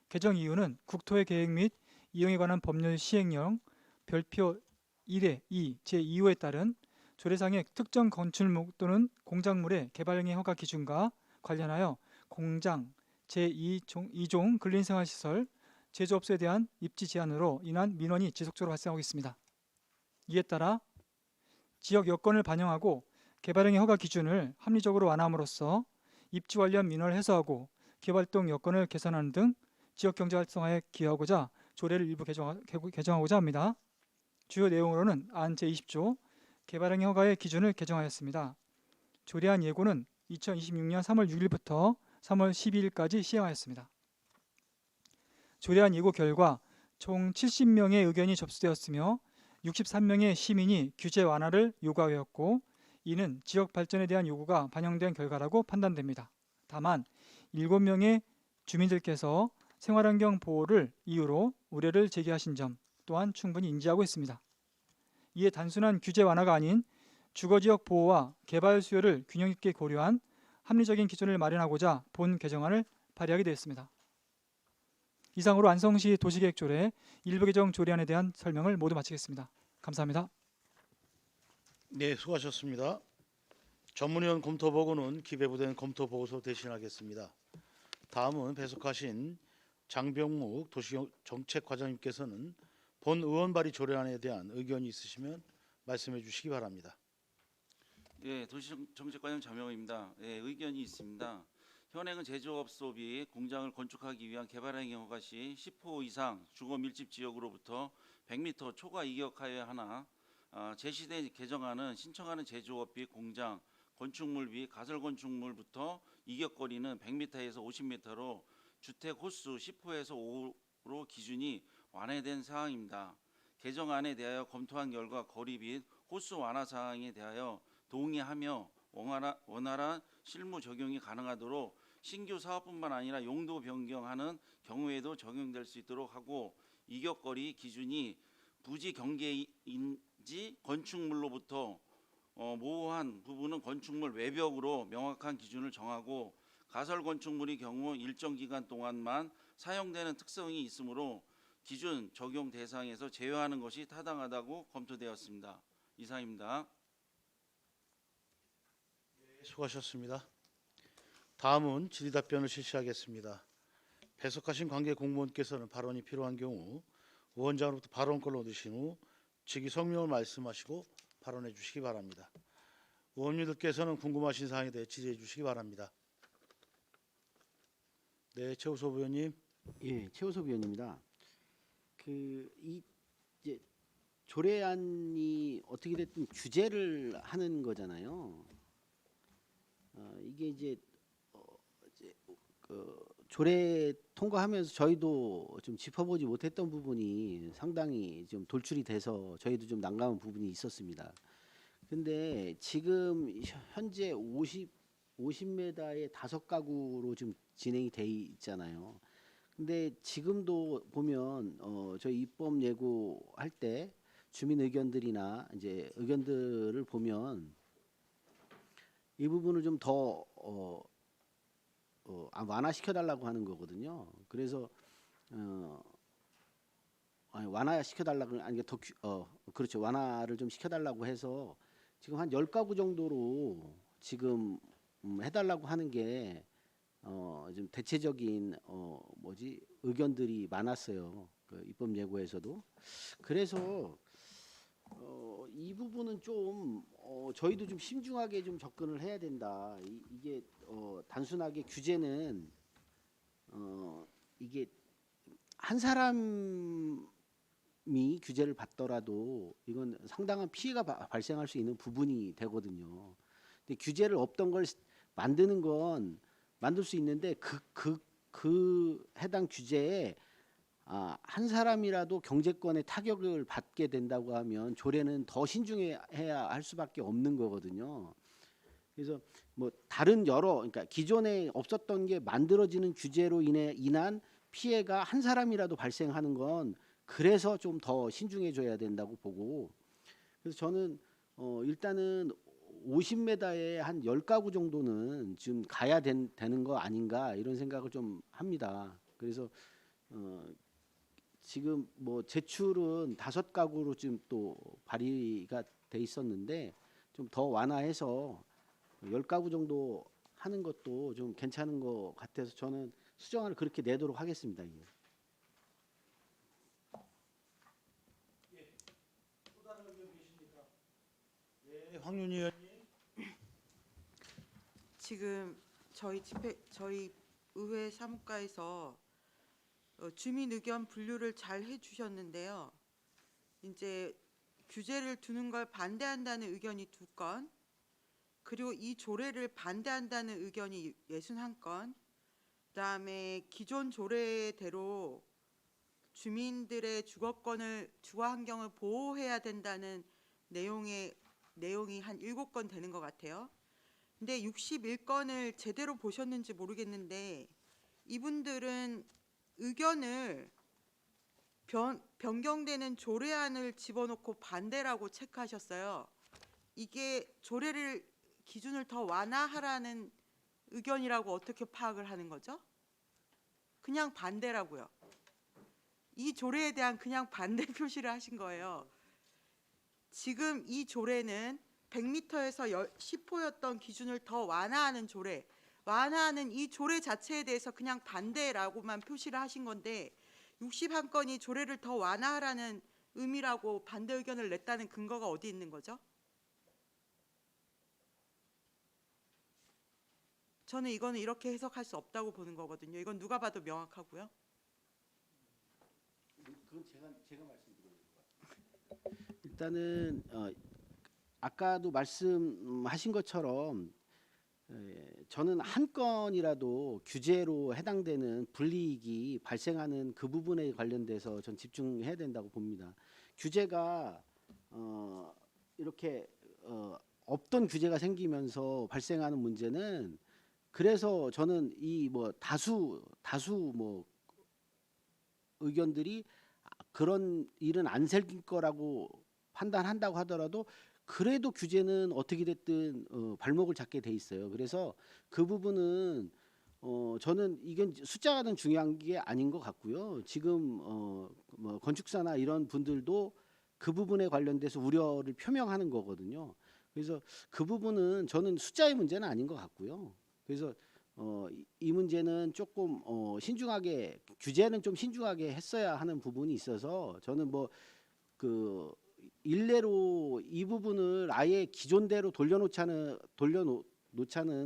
개정 이유는 국토의 계획 및 이용에 관한 법률 시행령 별표 1의 2 제2호에 따른 조례상의 특정 건축물 또는 공작물의 개발행위 허가 기준과 관련하여 공장 제2종 근린생활시설 제조업소에 대한 입지 제한으로 인한 민원이 지속적으로 발생하고 있습니다. 이에 따라 지역 여건을 반영하고 개발행위 허가 기준을 합리적으로 완화함으로써 입지 관련 민원을 해소하고 기업활동 여건을 개선하는 등 지역 경제 활성화에 기여하고자 조례를 일부 개정하고자 합니다. 주요 내용으로는 안 제20조 개발행위 허가의 기준을 개정하였습니다. 조례안 예고는 2026년 3월 6일부터 3월 12일까지 시행하였습니다. 조례안 예고 결과 총 70명의 의견이 접수되었으며 63명의 시민이 규제 완화를 요구하였고 이는 지역 발전에 대한 요구가 반영된 결과라고 판단됩니다. 다만 7명의 주민들께서 생활환경 보호를 이유로 우려를 제기하신 점 또한 충분히 인지하고 있습니다. 이에 단순한 규제 완화가 아닌 주거지역 보호와 개발 수요를 균형 있게 고려한 합리적인 기준을 마련하고자 본 개정안을 발의하게 되었습니다. 이상으로 안성시 도시계획조례 일부 개정 조례안에 대한 설명을 모두 마치겠습니다. 감사합니다. 네, 수고하셨습니다. 전문위원 검토 보고는 기재부된 검토 보고서 대신하겠습니다. 다음은 배석하신 장병묵 도시정책과장님께서는 본 의원 발의 조례안에 대한 의견이 있으시면 말씀해 주시기 바랍니다. 예, 도시정책과장 장명호입니다. 예, 의견이 있습니다. 현행은 제조업소 및 공장을 건축하기 위한 개발행위 허가 시 10호 이상 주거 밀집 지역으로부터 100m 초과 이격하여야 하나 제시된 개정안은 신청하는 제조업 및 공장, 건축물 및 가설 건축물부터 이격거리는 100m에서 50m로 주택 호수 10호에서 5로 기준이 완화된 사항입니다. 개정안에 대하여 검토한 결과 거리 및 호수 완화 사항에 대하여 동의하며 원활한 실무 적용이 가능하도록 신규 사업뿐만 아니라 용도 변경하는 경우에도 적용될 수 있도록 하고 이격거리 기준이 부지 경계인지 건축물로부터 모호한 부분은 건축물 외벽으로 명확한 기준을 정하고 가설 건축물의 경우 일정 기간 동안만 사용되는 특성이 있으므로 기준 적용 대상에서 제외하는 것이 타당하다고 검토되었습니다. 이상입니다. 수고하셨습니다. 다음은 질의답변을 실시하겠습니다. 배석하신 관계 공무원께서는 발언이 필요한 경우 위원장으로부터 발언권을 얻으신 후 직위 성명을 말씀하시고 발언해 주시기 바랍니다. 의원님들께서는 궁금하신 사항에 대해 질의해 주시기 바랍니다. 네, 최우섭 의원님. 예, 최우섭 의원입니다. 이 이제 조례안이 어떻게 됐든 규제를 하는 거잖아요. 이게 이제 조례 통과하면서 저희도 좀 짚어보지 못했던 부분이 상당히 좀 돌출이 돼서 저희도 좀 난감한 부분이 있었습니다. 근데 지금 현재 50m에 5가구로 좀 진행이 돼 있잖아요. 근데 지금도 보면 저희 입법 예고할 때 주민 의견들이나 이제 의견들을 보면 이 부분을 좀 더 완화시켜 달라고 하는 거거든요. 그래서 완화시켜 달라고 아니 더 그렇죠. 완화를 좀 시켜 달라고 해서 지금 한 10가구 정도로 지금 해달라고 하는 게 좀 대체적인 의견들이 많았어요. 그 입법 예고에서도. 그래서 이 부분은 좀 저희도 좀 신중하게 좀 접근을 해야 된다. 이게 단순하게 규제는 이게 한 사람이 규제를 받더라도 이건 상당한 피해가 발생할 수 있는 부분이 되거든요. 근데 규제를 없던 걸 만드는 건 만들 수 있는데 그 해당 규제에 한 사람이라도 경제권에 타격을 받게 된다고 하면 조례는 더 신중해야 할 수밖에 없는 거거든요. 그래서 뭐 다른 그러니까 기존에 없었던 게 만들어지는 규제로 인한 피해가 한 사람이라도 발생하는 건 그래서 좀 더 신중해져야 된다고 보고, 그래서 저는 일단은 50m에 한 10가구 정도는 지금 가야 되는 거 아닌가 이런 생각을 좀 합니다. 그래서 지금 뭐 제출은 5가구로 지금 또 발의가 돼 있었는데 좀 더 완화해서 10가구 정도 하는 것도 좀 괜찮은 것 같아서 저는 수정안을 그렇게 내도록 하겠습니다. 예. 네, 황윤희 의원님. 지금 저희 의회 사무과에서 주민 의견 분류를 잘 해주셨는데요. 이제 규제를 두는 걸 반대한다는 의견이 2건, 그리고 이 조례를 반대한다는 의견이 61건, 그다음에 기존 조례대로 주민들의 주거 환경을 보호해야 된다는 내용이 한 7건 되는 것 같아요. 근데 61건을 제대로 보셨는지 모르겠는데 이분들은 의견을 변경되는 조례안을 집어넣고 반대라고 체크하셨어요. 이게 조례를 기준을 더 완화하라는 의견이라고 어떻게 파악을 하는 거죠? 그냥 반대라고요. 이 조례에 대한 그냥 반대 표시를 하신 거예요. 지금 이 조례는 100m에서 10호였던 기준을 더 완화하는 조례, 완화하는 이 조례 자체에 대해서 그냥 반대라고만 표시를 하신 건데 61건이 조례를 더 완화하라는 의미라고 반대 의견을 냈다는 근거가 어디 있는 거죠? 저는 이거는 이렇게 해석할 수 없다고 보는 거거든요. 이건 누가 봐도 명확하고요. 그건 제가 말씀드리는 거예요. 일단은 아까도 말씀하신 것처럼 저는 한 건이라도 규제로 해당되는 불이익이 발생하는 그 부분에 관련돼서 전 집중해야 된다고 봅니다. 규제가 이렇게 없던 규제가 생기면서 발생하는 문제는, 그래서 저는 이 뭐 다수 뭐 의견들이 그런 일은 안 생길 거라고 판단한다고 하더라도 그래도 규제는 어떻게 됐든 발목을 잡게 돼 있어요. 그래서 그 부분은 저는 이건 숫자는 중요한 게 아닌 것 같고요. 지금 뭐 건축사나 이런 분들도 그 부분에 관련돼서 우려를 표명하는 거거든요. 그래서 그 부분은 저는 숫자의 문제는 아닌 것 같고요. 그래서 이 문제는 조금 신중하게, 규제는 좀 신중하게 했어야 하는 부분이 있어서 저는 뭐 그 일례로 이 부분을 아예 기존대로 돌려놓자는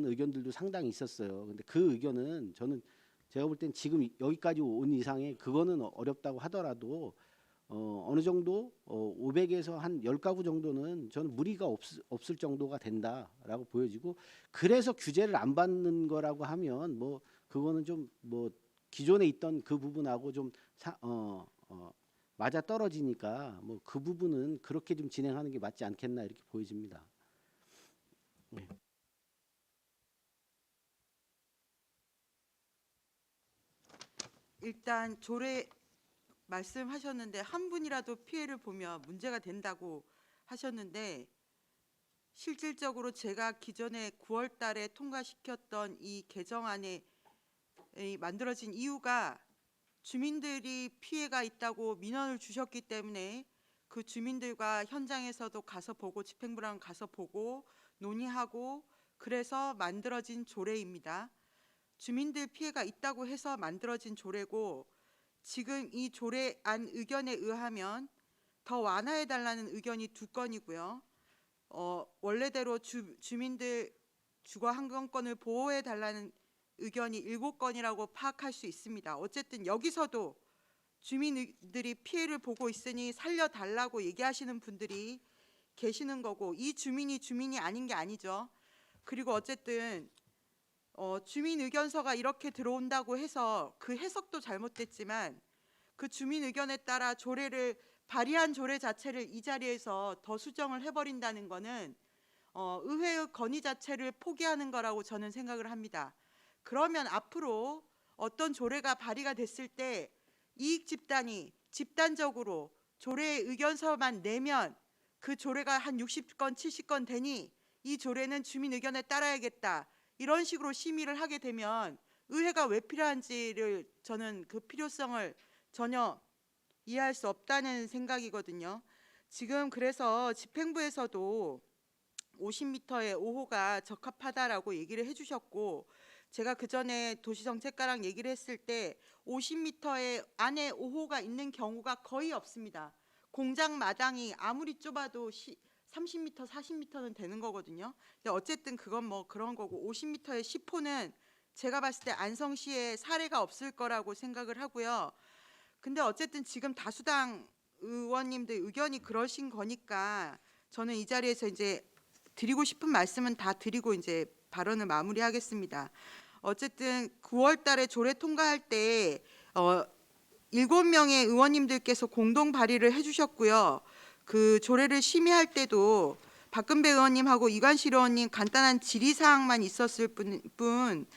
의견들도 상당히 있었어요. 근데 그 의견은 저는 제가 볼 땐 지금 여기까지 온 이상에 그거는 어렵다고 하더라도 어느 정도 500에서 한 10가구 정도는 저는 무리가 없을 정도가 된다라고 보여지고, 그래서 규제를 안 받는 거라고 하면 뭐 그거는 좀 뭐 기존에 있던 그 부분하고 좀 맞아 떨어지니까 뭐 그 부분은 그렇게 좀 진행하는 게 맞지 않겠나 이렇게 보여집니다. 네. 일단 조례 말씀하셨는데 한 분이라도 피해를 보면 문제가 된다고 하셨는데, 실질적으로 제가 기존에 9월 달에 통과시켰던 이 개정안에 만들어진 이유가 주민들이 피해가 있다고 민원을 주셨기 때문에 그 주민들과 현장에서도 가서 보고 집행부랑 가서 보고 논의하고 그래서 만들어진 조례입니다. 주민들 피해가 있다고 해서 만들어진 조례고, 지금 이 조례안 의견에 의하면 더 완화해달라는 의견이 2건이고요. 원래대로 주민들 주거 환경권을 보호해달라는 의견이 7건이라고 파악할 수 있습니다. 어쨌든 여기서도 주민들이 피해를 보고 있으니 살려달라고 얘기하시는 분들이 계시는 거고, 이 주민이 아닌 게 아니죠. 그리고 어쨌든 주민 의견서가 이렇게 들어온다고 해서 그 해석도 잘못됐지만 그 주민 의견에 따라 조례를 발의한 조례 자체를 이 자리에서 더 수정을 해버린다는 것은 의회의 건의 자체를 포기하는 거라고 저는 생각을 합니다. 그러면 앞으로 어떤 조례가 발의가 됐을 때 이익 집단이 집단적으로 조례 의견서만 내면 그 조례가 한 60건, 70건 되니 이 조례는 주민 의견에 따라야겠다. 이런 식으로 심의를 하게 되면 의회가 왜 필요한지를 저는 그 필요성을 전혀 이해할 수 없다는 생각이거든요. 지금 그래서 집행부에서도 50m의 5호가 적합하다라고 얘기를 해주셨고, 제가 그 전에 도시정책과랑 얘기를 했을 때 50m의 안에 5호가 있는 경우가 거의 없습니다. 공장 마당이 아무리 좁아도 30m, 40m는 되는 거거든요. 근데 어쨌든 그건 뭐 그런 거고, 50m의 10호는 제가 봤을 때 안성시에 사례가 없을 거라고 생각을 하고요. 근데 어쨌든 지금 다수당 의원님들 의견이 그러신 거니까 저는 이 자리에서 이제 드리고 싶은 말씀은 다 드리고 이제 발언을 마무리하겠습니다. 어쨌든 9월 달에 조례 통과할 때 7명의 의원님들께서 공동 발의를 해주셨고요. 그 조례를 심의할 때도 박근배 의원님하고 이관실 의원님 간단한 질의사항만 있었을 뿐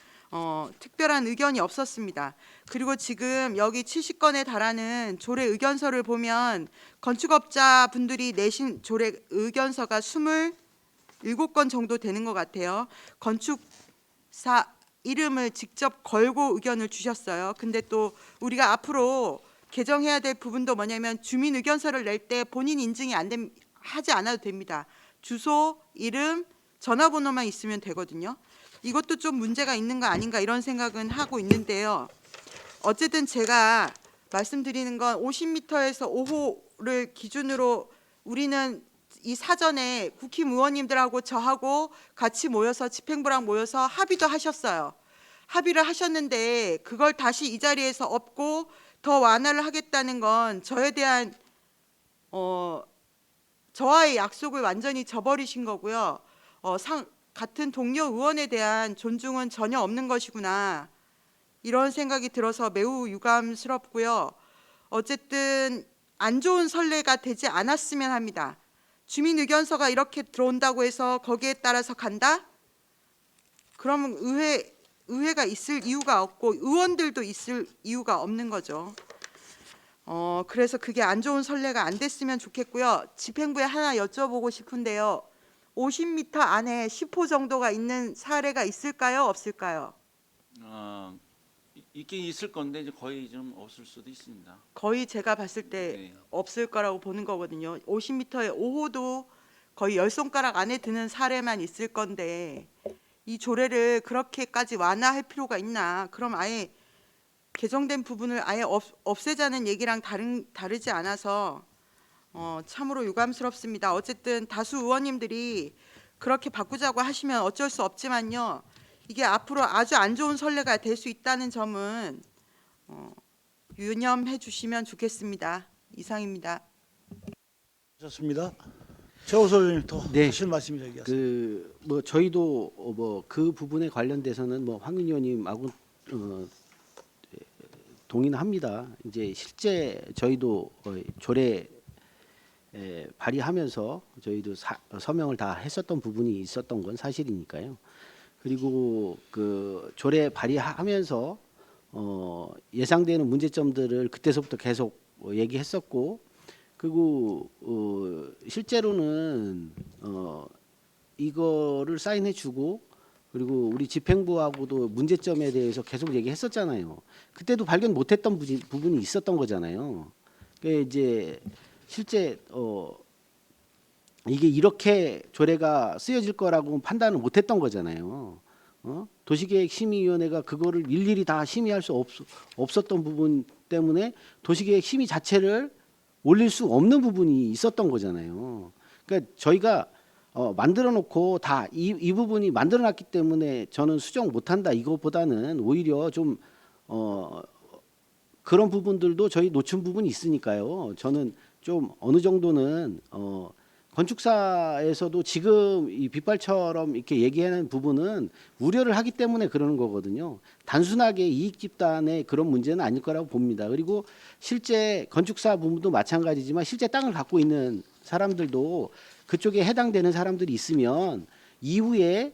특별한 의견이 없었습니다. 그리고 지금 여기 70건에 달하는 조례 의견서를 보면 건축업자 분들이 내신 조례 의견서가 27건 정도 되는 것 같아요. 건축사 이름을 직접 걸고 의견을 주셨어요. 근데 또 우리가 앞으로 개정해야 될 부분도 뭐냐면 주민 의견서를 낼 때 본인 인증이 하지 않아도 됩니다. 주소, 이름, 전화번호만 있으면 되거든요. 이것도 좀 문제가 있는 거 아닌가 이런 생각은 하고 있는데요. 어쨌든 제가 말씀드리는 건 50m에서 5호를 기준으로 우리는 이 사전에 국힘 의원님들하고 저하고 같이 모여서 집행부랑 모여서 합의도 하셨어요. 합의를 하셨는데 그걸 다시 이 자리에서 엎고 더 완화를 하겠다는 건 저에 대한 저와의 약속을 완전히 저버리신 거고요. 같은 동료 의원에 대한 존중은 전혀 없는 것이구나. 이런 생각이 들어서 매우 유감스럽고요. 어쨌든 안 좋은 선례가 되지 않았으면 합니다. 주민 의견서가 이렇게 들어온다고 해서 거기에 따라서 간다? 그러면 의회가 있을 이유가 없고 의원들도 있을 이유가 없는 거죠. 그래서 그게 안 좋은 선례가 안 됐으면 좋겠고요. 집행부에 하나 여쭤보고 싶은데요. 50m 안에 10호 정도가 있는 사례가 있을까요? 없을까요? 있긴 있을 건데 이제 거의 좀 없을 수도 있습니다. 거의 제가 봤을 때 네. 없을 거라고 보는 거거든요. 50m의 5호도 거의 10손가락 안에 드는 사례만 있을 건데 이 조례를 그렇게까지 완화할 필요가 있나? 그럼 아예 개정된 부분을 아예 없애자는 얘기랑 다르지 않아서 참으로 유감스럽습니다. 어쨌든 다수 의원님들이 그렇게 바꾸자고 하시면 어쩔 수 없지만요. 이게 앞으로 아주 안 좋은 선례가 될 수 있다는 점은 유념해 주시면 좋겠습니다. 이상입니다. 좋습니다. 최호솔 의원님 또 네. 하실 말씀이 저기 있습니다. 저희도 그 부분에 관련돼서는 황윤 의원님하고 동의는 합니다. 이제 실제 저희도 조례 발의하면서 저희도 서명을 다 했었던 부분이 있었던 건 사실이니까요. 그리고 그 조례 발의하면서 예상되는 문제점들을 그때서부터 계속 얘기했었고, 그리고 실제로는 이거를 사인해주고 그리고 우리 집행부하고도 문제점에 대해서 계속 얘기했었잖아요. 그때도 발견 못했던 부분이 있었던 거잖아요. 그게 이제 실제 이게 이렇게 조례가 쓰여질 거라고 판단을 못했던 거잖아요. 도시계획심의위원회가 그거를 일일이 다 심의할 수 없었던 부분 때문에 도시계획 심의 자체를 올릴 수 없는 부분이 있었던 거잖아요. 그러니까 저희가 만들어 놓고 다 이 부분이 만들어 놨기 때문에 저는 수정 못한다 이것보다는 오히려 좀 그런 부분들도 저희 놓친 부분이 있으니까요. 저는 좀 어느 정도는 건축사에서도 지금 이 빗발처럼 이렇게 얘기하는 부분은 우려를 하기 때문에 그러는 거거든요. 단순하게 이익 집단의 그런 문제는 아닐 거라고 봅니다. 그리고 실제 건축사 부분도 마찬가지지만 실제 땅을 갖고 있는 사람들도 그쪽에 해당되는 사람들이 있으면 이후에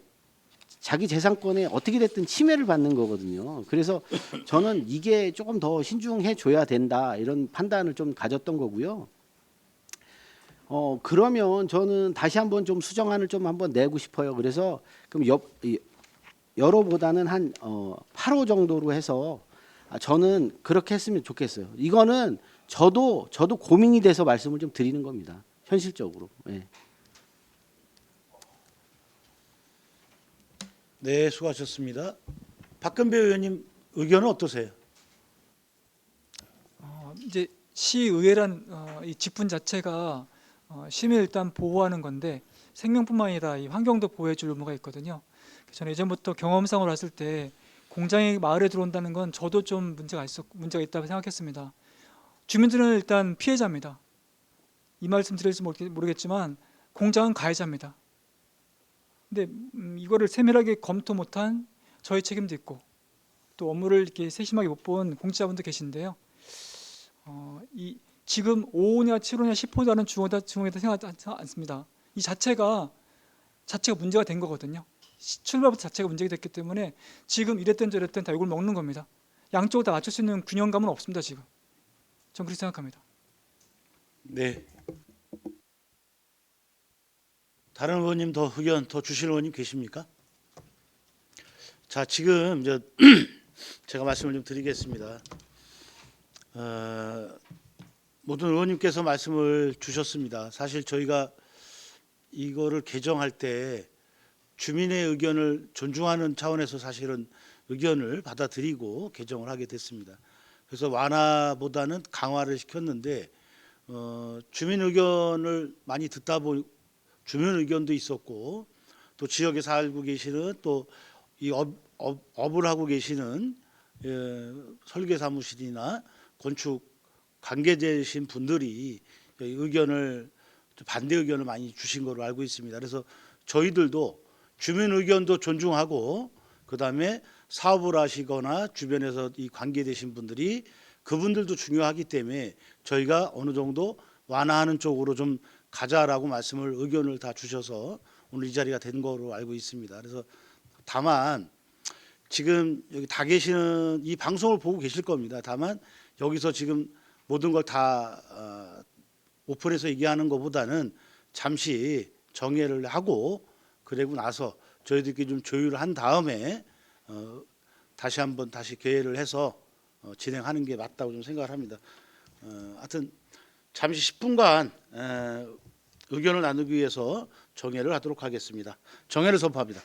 자기 재산권에 어떻게 됐든 침해를 받는 거거든요. 그래서 저는 이게 조금 더 신중해 줘야 된다 이런 판단을 좀 가졌던 거고요. 그러면 저는 다시 한번 좀 수정안을 좀 한번 내고 싶어요. 그래서 그럼 여로보다는 한 8호 정도로 해서 저는 그렇게 했으면 좋겠어요. 이거는 저도 고민이 돼서 말씀을 좀 드리는 겁니다. 현실적으로. 예. 네, 수고하셨습니다. 박근배 의원님 의견은 어떠세요? 이제 시의회란 이 직분 자체가 시민을 일단 보호하는 건데 생명뿐만 아니라 이 환경도 보호해줄 의무가 있거든요. 저는 예전부터 경험상으로 봤을 때 공장이 마을에 들어온다는 건 저도 좀 문제가 있다고 생각했습니다. 주민들은 일단 피해자입니다. 이 말씀 드릴지 모르겠지만 공장은 가해자입니다. 근데 이거를 세밀하게 검토 못한 저의 책임도 있고 또 업무를 이렇게 세심하게 못 본 공직자분도 계신데요. 이 지금 5호냐 7호냐 10호냐는 중요하다 생각하지 않습니다. 이 자체가 문제가 된 거거든요. 출발부터 자체가 문제가 됐기 때문에 지금 이랬든 저랬든 다 욕을 먹는 겁니다. 양쪽을 다 맞출 수 있는 균형감은 없습니다. 지금 전 그렇게 생각합니다. 네. 다른 의원님 더 의견 더 주실 의원님 계십니까? 자, 지금 제가 말씀을 좀 드리겠습니다. 모든 의원님께서 말씀을 주셨습니다. 사실 저희가 이거를 개정할 때 주민의 의견을 존중하는 차원에서 사실은 의견을 받아들이고 개정을 하게 됐습니다. 그래서 완화보다는 강화를 시켰는데 주민 의견을 많이 듣다 보니 주민 의견도 있었고 또 지역에 살고 계시는 또 이 업을 하고 계시는 설계 사무실이나 건축 관계되신 분들이 의견을 반대 의견을 많이 주신 걸로 알고 있습니다. 그래서 저희들도 주민 의견도 존중하고 그다음에 사업을 하시거나 주변에서 이 관계되신 분들이 그분들도 중요하기 때문에 저희가 어느 정도 완화하는 쪽으로 좀 가자라고 말씀을 의견을 다 주셔서 오늘 이 자리가 된 거로 알고 있습니다. 그래서 다만 지금 여기 다 계시는 이 방송을 보고 계실 겁니다. 다만 여기서 지금 모든 걸 다 오픈해서 얘기하는 것보다는 잠시 정회를 하고 그리고 나서 저희들끼리 좀 조율을 한 다음에 다시 한번 개회를 해서 진행하는 게 맞다고 좀 생각을 합니다. 하여튼 잠시 10분간 의견을 나누기 위해서 정회를 하도록 하겠습니다. 정회를 선포합니다.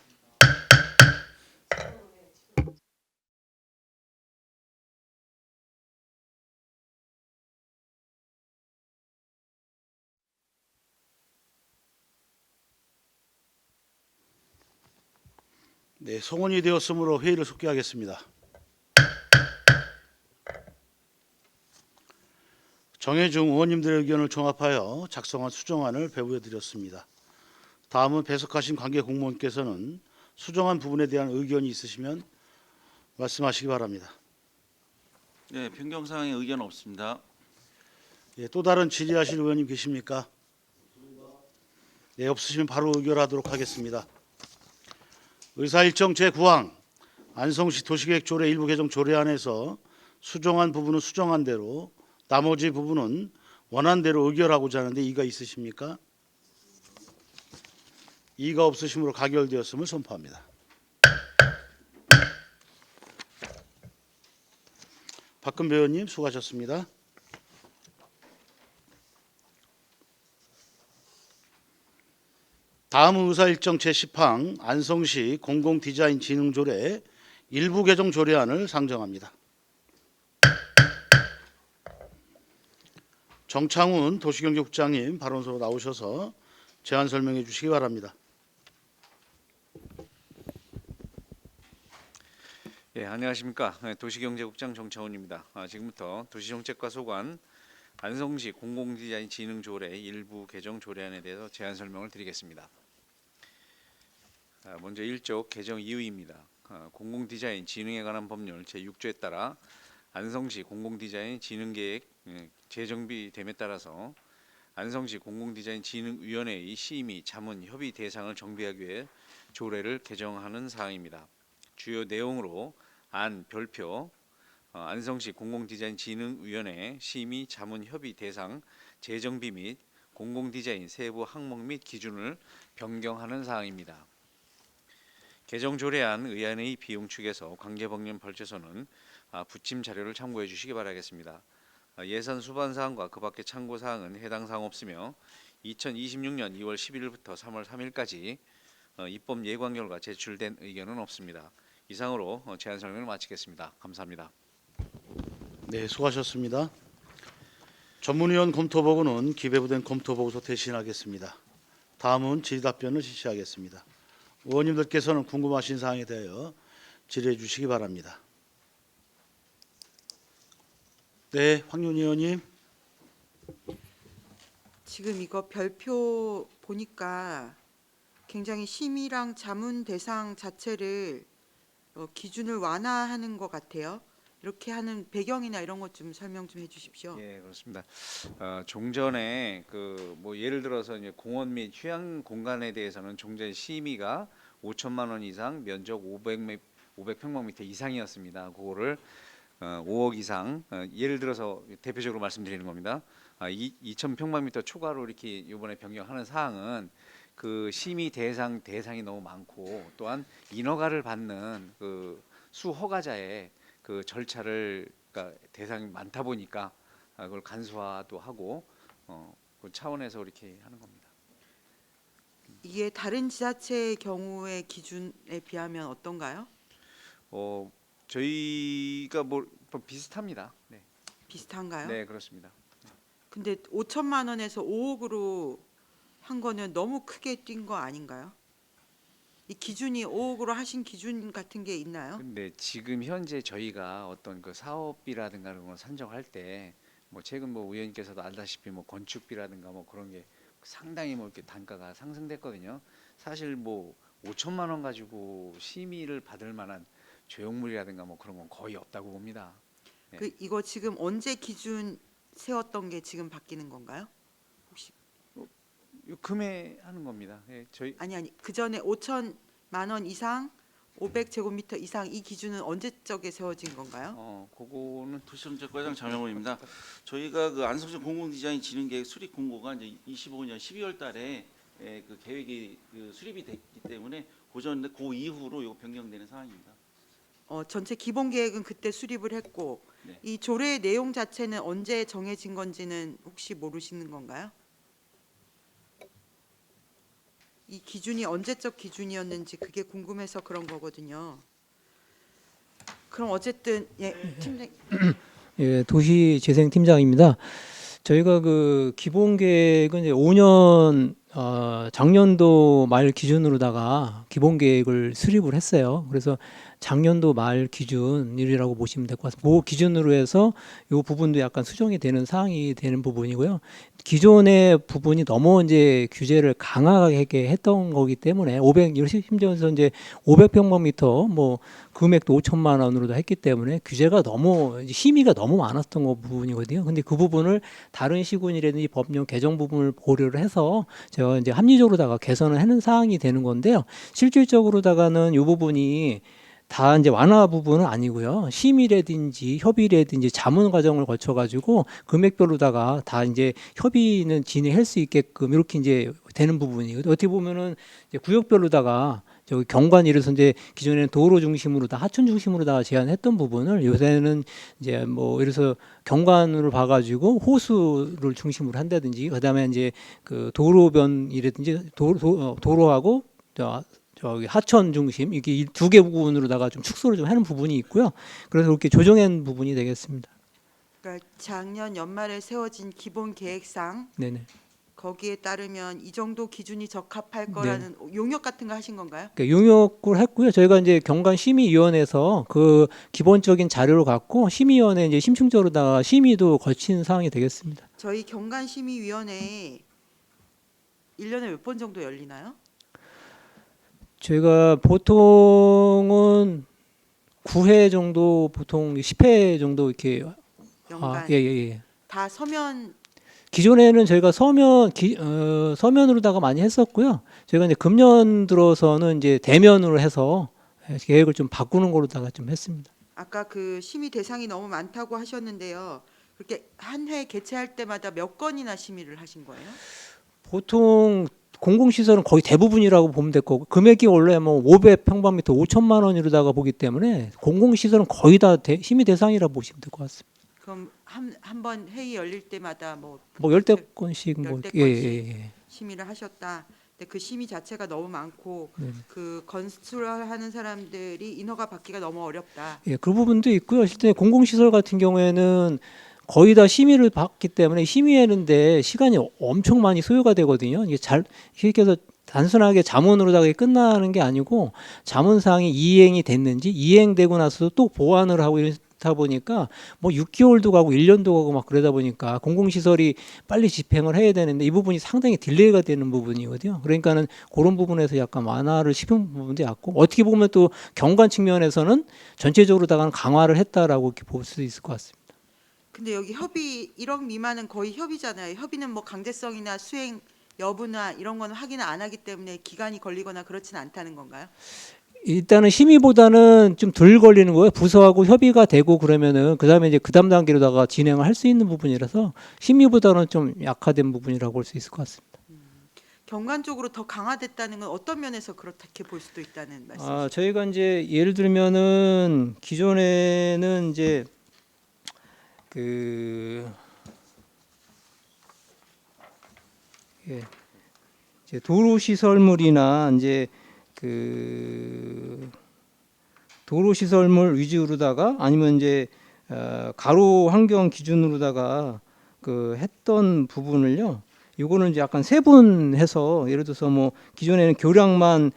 네, 송원이 되었으므로 회의를 속기하겠습니다. 정회 중 의원님들의 의견을 종합하여 작성한 수정안을 배부해 드렸습니다. 다음은 배석하신 관계 공무원께서는 수정안 부분에 대한 의견이 있으시면 말씀하시기 바랍니다. 네, 변경사항에 의견 없습니다. 예, 또 다른 질의하실 의원님 계십니까? 네, 없으시면 바로 의결하도록 하겠습니다. 의사일정 제9항 안성시 도시계획 조례 일부 개정 조례안에서 수정한 부분은 수정한 대로 나머지 부분은 원한 대로 의결하고자 하는데 이의가 있으십니까? 이의가 없으심으로 가결되었음을 선포합니다. 박근배 의원님 수고하셨습니다. 다음은 의사일정 제10항 안성시 공공디자인진흥조례 일부 개정 조례안을 상정합니다. 정창훈 도시경제국장님 발언서로 나오셔서 제안 설명해 주시기 바랍니다. 예, 안녕하십니까. 도시경제국장 정창훈입니다. 지금부터 도시정책과 소관 안성시 공공디자인 진흥조례 일부 개정 조례안에 대해서 제안 설명을 드리겠습니다. 먼저 1조 개정 이유입니다. 공공디자인 진흥에 관한 법률 제6조에 따라 안성시 공공디자인 진흥계획 재정비됨에 따라서 안성시 공공디자인 진흥위원회의 심의 자문 협의 대상을 정비하기 위해 조례를 개정하는 사항입니다. 주요 내용으로 안 별표 안성시 공공디자인 진흥위원회 심의 자문 협의 대상 재정비 및 공공디자인 세부 항목 및 기준을 변경하는 사항입니다. 개정 조례안 의안의 비용 축에서 관계법령 발제서는 부침 자료를 참고해 주시기 바라겠습니다. 예산 수반 사항과 그 밖의 참고 사항은 해당 사항 없으며 2026년 2월 11일부터 3월 3일까지 입법 예관 결과 제출된 의견은 없습니다. 이상으로 제안 설명을 마치겠습니다. 감사합니다. 네, 수고하셨습니다. 전문위원 검토보고는 기재부된 검토보고서 대신하겠습니다. 다음은 질의답변을 실시하겠습니다. 의원님들께서는 궁금하신 사항에 대하여 질의해 주시기 바랍니다. 네, 황윤희 의원님. 지금 이거 별표 보니까 굉장히 심의랑 자문 대상 자체를 기준을 완화하는 것 같아요. 이렇게 하는 배경이나 이런 것 좀 설명 좀 해주십시오. 예, 그렇습니다. 종전에 뭐 예를 들어서 이제 공원 및 휴양 공간에 대해서는 종전 심의가 5천만 원 이상, 면적 500평방미터 이상이었습니다. 그거를 5억 이상, 예를 들어서 대표적으로 말씀드리는 겁니다. 2,000평방미터 초과로 이렇게 이번에 변경하는 사항은 그 심의 대상이 너무 많고 또한 인허가를 받는 그 수허가자의 그 절차를 그러니까 대상이 많다 보니까 그걸 간소화도 하고 그 차원에서 이렇게 하는 겁니다. 이게 다른 지자체의 경우의 기준에 비하면 어떤가요? 저희가 뭐 비슷합니다. 네. 비슷한가요? 네, 그렇습니다. 근데 5천만 원에서 5억으로 한 거는 너무 크게 뛴 거 아닌가요? 이 기준이 5억으로 하신 기준 같은 게 있나요? 근데 지금 현재 저희가 어떤 그 사업비라든가 그런 걸 산정할 때 뭐 최근 뭐 의원님께서도 알다시피 뭐 건축비라든가 뭐 그런 게 상당히 뭐 이렇게 단가가 상승됐거든요. 사실 뭐 5천만 원 가지고 심의를 받을 만한 조형물이라든가 뭐 그런 건 거의 없다고 봅니다. 네. 이거 지금 언제 기준 세웠던 게 지금 바뀌는 건가요? 혹시 금해 하는 겁니다. 예, 저희 아니 그 전에 5천만 원 이상 500제곱미터 이상 이 기준은 언제적에 세워진 건가요? 그거는 도시정책과장 장영호입니다. 저희가 그 안성시 공공디자인 진흥계획 수립 공고가 이제 25년 12월 달에 그 계획이 그 수립이 됐기 때문에 그 이후로 요 변경되는 상황입니다. 전체 기본 계획은 그때 수립을 했고 네. 이 조례 내용 자체는 언제 정해진 건지는 혹시 모르시는 건가요? 이 기준이 언제적 기준이었는지 그게 궁금해서 그런 거거든요. 그럼 어쨌든 팀장. 예, 도시재생팀장입니다. 저희가 그 기본 계획은 이제 5년 작년도 말 기준으로다가 기본 계획을 수립을 했어요. 그래서 작년도 말 기준이라고 보시면 될 것 같습니다. 그 기준으로 해서 이 부분도 약간 수정이 되는 사항이 되는 부분이고요. 기존의 부분이 너무 이제 규제를 강하게 했던 거기 때문에 심지어서 이제 500평방미터 뭐 금액도 5천만 원으로도 했기 때문에 규제가 너무 심의가 너무 많았던 거 부분이거든요. 근데 그 부분을 다른 시군이라든지 법령 개정 부분을 고려를 해서 제가 이제 합리적으로다가 개선을 하는 사항이 되는 건데요. 실질적으로다가는 이 부분이 다 이제 완화 부분은 아니고요. 심의라든지 협의라든지 자문 과정을 거쳐 가지고 금액별로다가 다 이제 협의는 진행할 수 있게끔 이렇게 이제 되는 부분이거든요. 어떻게 보면은 이제 구역별로다가 저기 경관 이래서 이제 기존에는 도로 중심으로 다 하천 중심으로 다 제한했던 부분을 요새는 이제 뭐 이래서 경관으로 봐가지고 호수를 중심으로 한다든지 그다음에 이제 그 도로변이라든지 도로하고 저기 하천 중심 이게 두 개 부분으로다가 좀 축소를 좀 하는 부분이 있고요. 그래서 그렇게 조정한 부분이 되겠습니다. 그러니까 작년 연말에 세워진 기본 계획상 네네. 거기에 따르면 이 정도 기준이 적합할 거라는 용역 같은 거 하신 건가요? 그러니까 용역을 했고요. 저희가 이제 경관 심의위원회에서 그 기본적인 자료를 갖고 심의위원회 이제 심층적으로다가 심의도 거친 사항이 되겠습니다. 저희 경관심의위원회 1년에 몇 번 정도 열리나요? 저희가 보통은 9회 정도, 보통 10회 정도 이렇게 연간 예. 다 서면 기존에는 저희가 서면으로다가 많이 했었고요. 저희가 이제 금년 들어서는 이제 대면으로 해서 계획을 좀 바꾸는 거로다가 좀 했습니다. 아까 그 심의 대상이 너무 많다고 하셨는데요. 그렇게 한 해 개최할 때마다 몇 건이나 심의를 하신 거예요? 보통 공공시설은 거의 대부분이라고 보면 될 거고, 금액이 원래 뭐 500평방미터 5천만 원이로다가 보기 때문에 공공시설은 거의 다 심의 대상이라고 보시면 될 것 같습니다. 그럼 한 번 회의 열릴 때마다 뭐 열대 건씩 뭐 열대 예. 건씩 심의를 하셨다. 근데 그 심의 자체가 너무 많고 네. 그 건수하는 사람들이 인허가 받기가 너무 어렵다. 예, 그 부분도 있고요. 실제 공공시설 같은 경우에는 거의 다 심의를 받기 때문에 심의하는데 시간이 엄청 많이 소요가 되거든요. 이게 이렇게 해서 단순하게 자문으로다가 끝나는 게 아니고 자문사항이 이행이 됐는지 이행되고 나서 또 보완을 하고 이러다 보니까 뭐 6개월도 가고 1년도 가고 막 그러다 보니까 공공시설이 빨리 집행을 해야 되는데 이 부분이 상당히 딜레이가 되는 부분이거든요. 그러니까는 그런 부분에서 약간 완화를 시킨 부분도 있고, 어떻게 보면 또 경관 측면에서는 전체적으로다가 강화를 했다라고 이렇게 볼 수 있을 것 같습니다. 근데 여기 협의 1억 미만은 거의 협의잖아요. 협의는 뭐 강제성이나 수행 여부나 이런 거는 확인을 안 하기 때문에 기간이 걸리거나 그렇진 않다는 건가요? 일단은 심의보다는 좀 덜 걸리는 거예요. 부서하고 협의가 되고 그러면은 그다음에 이제 그다음 단계로다가 진행을 할 수 있는 부분이라서 심의보다는 좀 약화된 부분이라고 볼 수 있을 것 같습니다. 경관적으로 더 강화됐다는 건 어떤 면에서 그렇게 볼 수도 있다는 말씀이시죠? 저희가 이제 예를 들면은 기존에는 이제 이제 도로 시설물이나 이제 도로 시설물 위주로다가 아니면 이제 가로 환경 기준으로다가 했던 부분을요. 요거는 이제 약간 세분해서 예를 들어서 뭐 기존에는 교량만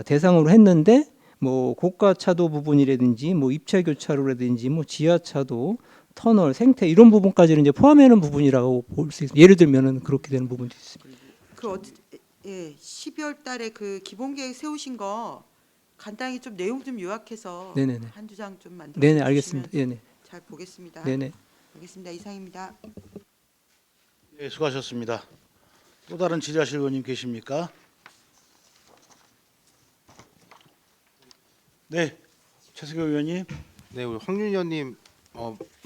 대상으로 했는데 뭐 고가차도 부분이라든지 뭐 입체교차로라든지 뭐 지하차도 터널, 생태 이런 부분까지는 이제 포함하는 부분이라고 볼 수 있습니다. 예를 들면은 그렇게 되는 부분도 있습니다. 그 12월 달에 그 기본 계획 세우신 거 간단히 좀 내용 좀 요약해서 네네네. 한두 장 좀 만들어 네네, 주시면 알겠습니다. 네네. 잘 보겠습니다. 네네. 알겠습니다. 이상입니다. 네, 수고하셨습니다. 또 다른 질의하실 의원님 계십니까? 네, 최석규 의원님. 네, 우리 황윤 의원님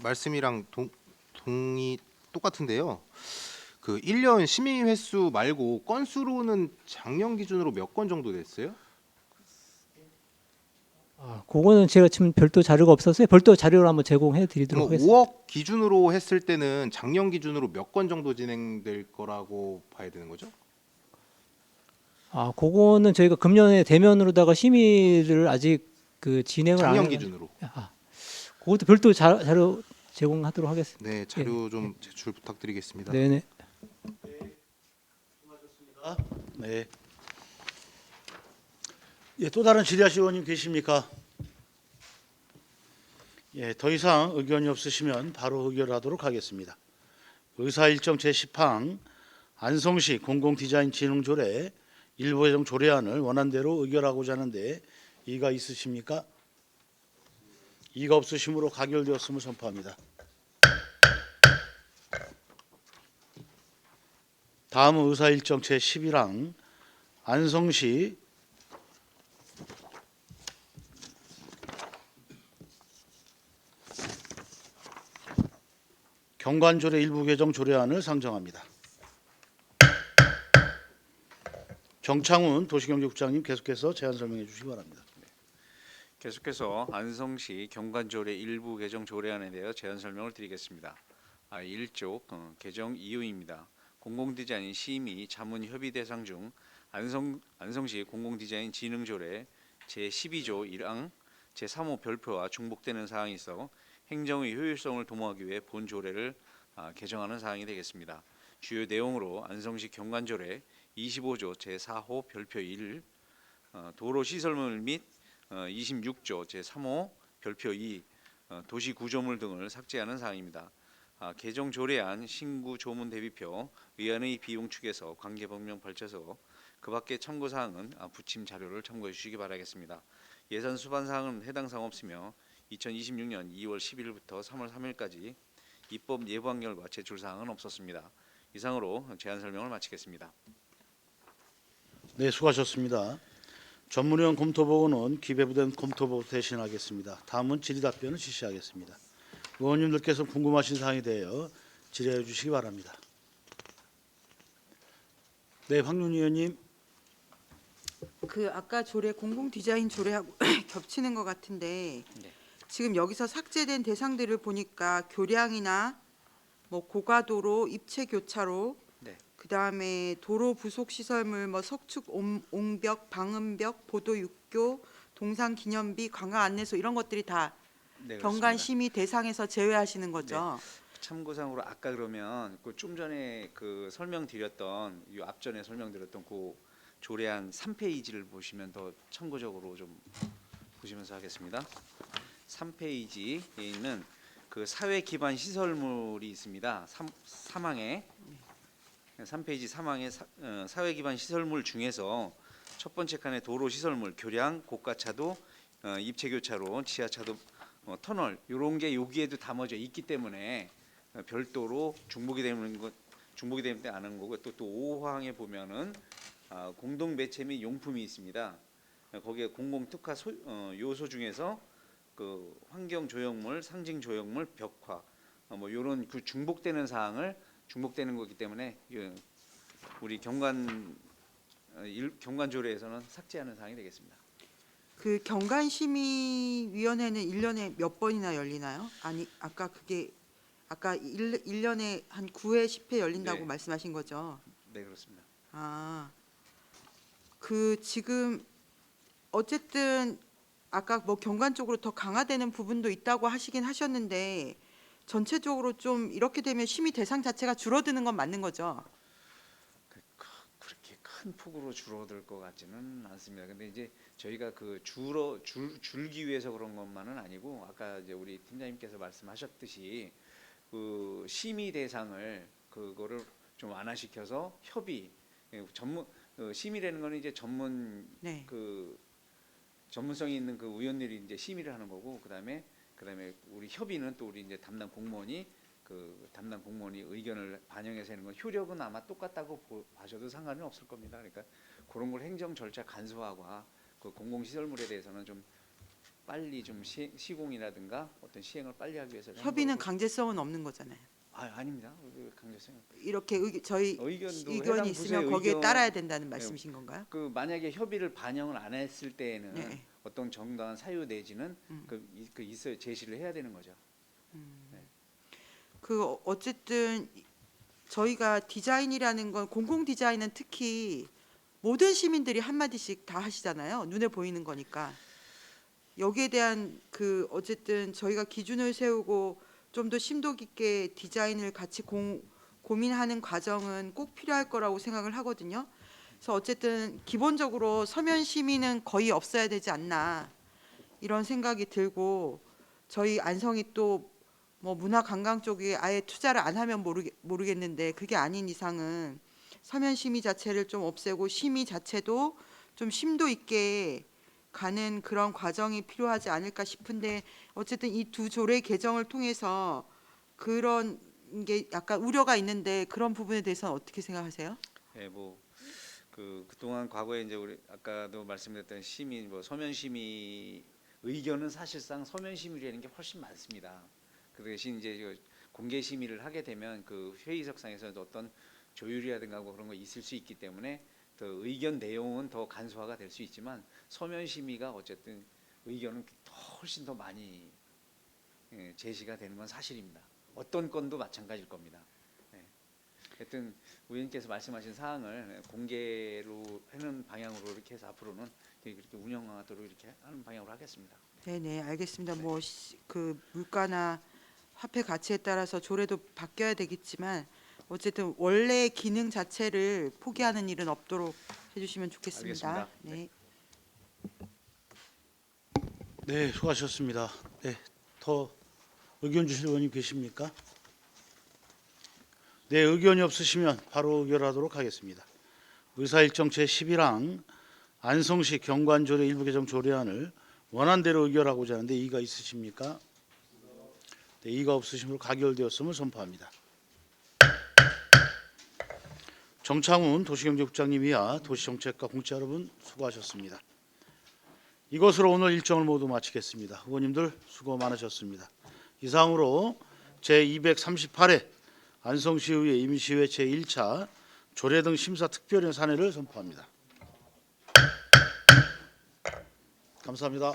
말씀이랑 동의 똑같은데요. 그 1년 심의 횟수 말고 건수로는 작년 기준으로 몇 건 정도 됐어요? 그거는 제가 지금 별도 자료가 없어서 별도 자료를 한번 제공해 드리도록 하겠습니다. 5억 기준으로 했을 때는 작년 기준으로 몇 건 정도 진행될 거라고 봐야 되는 거죠? 그거는 저희가 금년에 대면으로다가 심의를 아직 진행을 안 작년 해가지고. 기준으로. 그것도 별도 자료 제공하도록 하겠습니다. 네, 자료 좀 제출 부탁드리겠습니다. 네네. 네. 예, 또 다른 질의하실 의원님 계십니까? 예, 더 이상 의견이 없으시면 바로 의결하도록 하겠습니다. 의사일정 제10항 안성시 공공디자인진흥조례 일부 개정 조례안을 원안대로 의결하고자 하는데 이의가 있으십니까? 이의가 없으시므로 가결되었음을 선포합니다. 다음은 의사일정 제11항 안성시 경관조례 일부 개정 조례안을 상정합니다. 정창훈 도시경제국장님 계속해서 제안 설명해 주시기 바랍니다. 계속해서 안성시 경관조례 일부 개정 조례안에 대해 제안 설명을 드리겠습니다. 1조 개정 이유입니다. 공공디자인 심의 자문 협의 대상 중 안성시 공공디자인 진흥조례 제12조 1항 제3호 별표와 중복되는 사항이 있어 행정의 효율성을 도모하기 위해 본 조례를 개정하는 사항이 되겠습니다. 주요 내용으로 안성시 경관조례 25조 제4호 별표 1 도로 시설물 및 26조 제3호 별표 2 도시 구조물 등을 삭제하는 사항입니다. 개정 조례안 신구 조문 대비표 의안의 비용 축에서 관계 법령 발제서 그 밖의 참고 사항은 부침 자료를 참고해 주시기 바라겠습니다. 예산 수반 사항은 해당 사항 없으며 2026년 2월 11일부터 3월 3일까지 입법 예부안 결과 제출 사항은 없었습니다. 이상으로 제안 설명을 마치겠습니다. 네, 수고하셨습니다. 전문위원 검토보고는 기재부된 검토보고 대신하겠습니다. 다음은 질의답변을 실시하겠습니다. 의원님들께서 궁금하신 사항에 대하여 질의해 주시기 바랍니다. 네, 황윤희 의원님. 그 아까 조례 공공 디자인 조례하고 겹치는 것 같은데 네. 지금 여기서 삭제된 대상들을 보니까 교량이나 뭐 고가도로, 입체 교차로, 네. 그다음에 도로 부속 시설물, 뭐 석축 옹벽, 방음벽, 보도 육교, 동상 기념비, 관광 안내소 이런 것들이 다 네, 경관 그렇습니다. 심의 대상에서 제외하시는 거죠. 참고상으로 아까 그러면 그 좀 전에 그 설명드렸던 이 앞전에 설명드렸던 그 조례안 3페이지를 보시면 더 참고적으로 좀 보시면서 하겠습니다. 3페이지에 있는 그 사회 기반 시설물이 있습니다. 사망에 3페이지 사망에 사회 기반 시설물 중에서 첫 번째 칸에 도로 시설물, 교량, 고가차도, 입체 교차로, 지하차도, 터널 이런 게 여기에도 담아져 있기 때문에 별도로 중복이 되는 때문에 안 하는 거고 또 5항에 보면은 공동 매체 및 용품이 있습니다. 거기에 공공 특화 요소 중에서 그 환경 조형물, 상징 조형물, 벽화 뭐 이런 그 중복되는 사항을 중복되는 거기 때문에 우리 경관 조례에서는 삭제하는 사항이 되겠습니다. 그 경관심의위원회는 1년에 몇 번이나 열리나요? 아니 아까 그게 아까 1년에 한 9회 10회 열린다고 네. 말씀하신 거죠? 네, 그렇습니다. 그 지금 어쨌든 아까 뭐 경관 쪽으로 더 강화되는 부분도 있다고 하시긴 하셨는데 전체적으로 좀 이렇게 되면 심의 대상 자체가 줄어드는 건 맞는 거죠? 그렇게 큰 폭으로 줄어들 것 같지는 않습니다. 근데 이제 저희가 그 줄기 위해서 그런 것만은 아니고 아까 이제 우리 팀장님께서 말씀하셨듯이 그 심의 대상을 그거를 좀 완화시켜서 협의 전문 심의라는 거는 이제 네. 그 전문성이 있는 그 의원들이 이제 심의를 하는 거고 그다음에 우리 협의는 또 우리 이제 담당 공무원이 의견을 반영해서 하는 건 효력은 아마 똑같다고 봐셔도 상관은 없을 겁니다. 그러니까 그런 걸 행정 절차 간소화와 그 공공시설물에 대해서는 좀 빨리 좀 시공이라든가 어떤 시행을 빨리 하기 위해서 협의는 강제성은 없는 거잖아요. 아닙니다. 강제성 이렇게 저희 의견도 의견이 있으면 거기에 따라야 된다는 말씀이신 건가요? 그 만약에 협의를 반영을 안 했을 때에는 네. 어떤 정당한 사유 내지는 있어야 제시를 해야 되는 거죠. 그 어쨌든 저희가 디자인이라는 건 공공 디자인은 특히 모든 시민들이 한 마디씩 다 하시잖아요. 눈에 보이는 거니까. 여기에 대한 그 어쨌든 저희가 기준을 세우고 좀 더 심도 깊게 디자인을 같이 고민하는 과정은 꼭 필요할 거라고 생각을 하거든요. 그래서 어쨌든 기본적으로 서면 심의는 거의 없어야 되지 않나 이런 생각이 들고 저희 안성이 또 뭐 문화관광 쪽에 아예 투자를 안 하면 모르겠는데 그게 아닌 이상은 서면 심의 자체를 좀 없애고 심의 자체도 좀 심도 있게 가는 그런 과정이 필요하지 않을까 싶은데 어쨌든 이 두 조례 개정을 통해서 그런 게 약간 우려가 있는데 그런 부분에 대해서는 어떻게 생각하세요? 네, 그동안 과거에 이제 우리 아까도 말씀드렸던 심의 서면 심의 의견은 사실상 서면 심의라는 게 훨씬 많습니다. 그 대신 이제 공개 심의를 하게 되면 그 회의석상에서 어떤 조율이라든가 그런 거 있을 수 있기 때문에 더 의견 내용은 더 간소화가 될 수 있지만 서면 심의가 어쨌든 의견은 훨씬 더 많이 제시가 되는 건 사실입니다. 어떤 건도 마찬가지일 겁니다. 하여튼 의원님께서 말씀하신 사항을 공개로 하는 방향으로 이렇게 해서 앞으로는 그렇게 운영하도록 이렇게 하는 방향으로 하겠습니다. 네네 알겠습니다. 뭐 그 물가나 화폐 가치에 따라서 조례도 바뀌어야 되겠지만 어쨌든 원래 기능 자체를 포기하는 일은 없도록 해주시면 좋겠습니다. 알겠습니다. 네. 네, 수고하셨습니다. 네, 더 의견 주실 의원님 계십니까? 네, 의견이 없으시면 바로 의결하도록 하겠습니다. 의사일정 제11항 안성시 경관조례 일부 개정 조례안을 원안대로 의결하고자 하는데 이의가 있으십니까? 네, 이의가 없으시므로 가결되었음을 선포합니다. 정창훈 도시경제국장님 이하 도시정책과 공채 여러분 수고하셨습니다. 이것으로 오늘 일정을 모두 마치겠습니다. 의원님들 수고 많으셨습니다. 이상으로 제238회 안성시의회 임시회 제1차 조례 등 심사 특별위원 산회를 선포합니다. 감사합니다.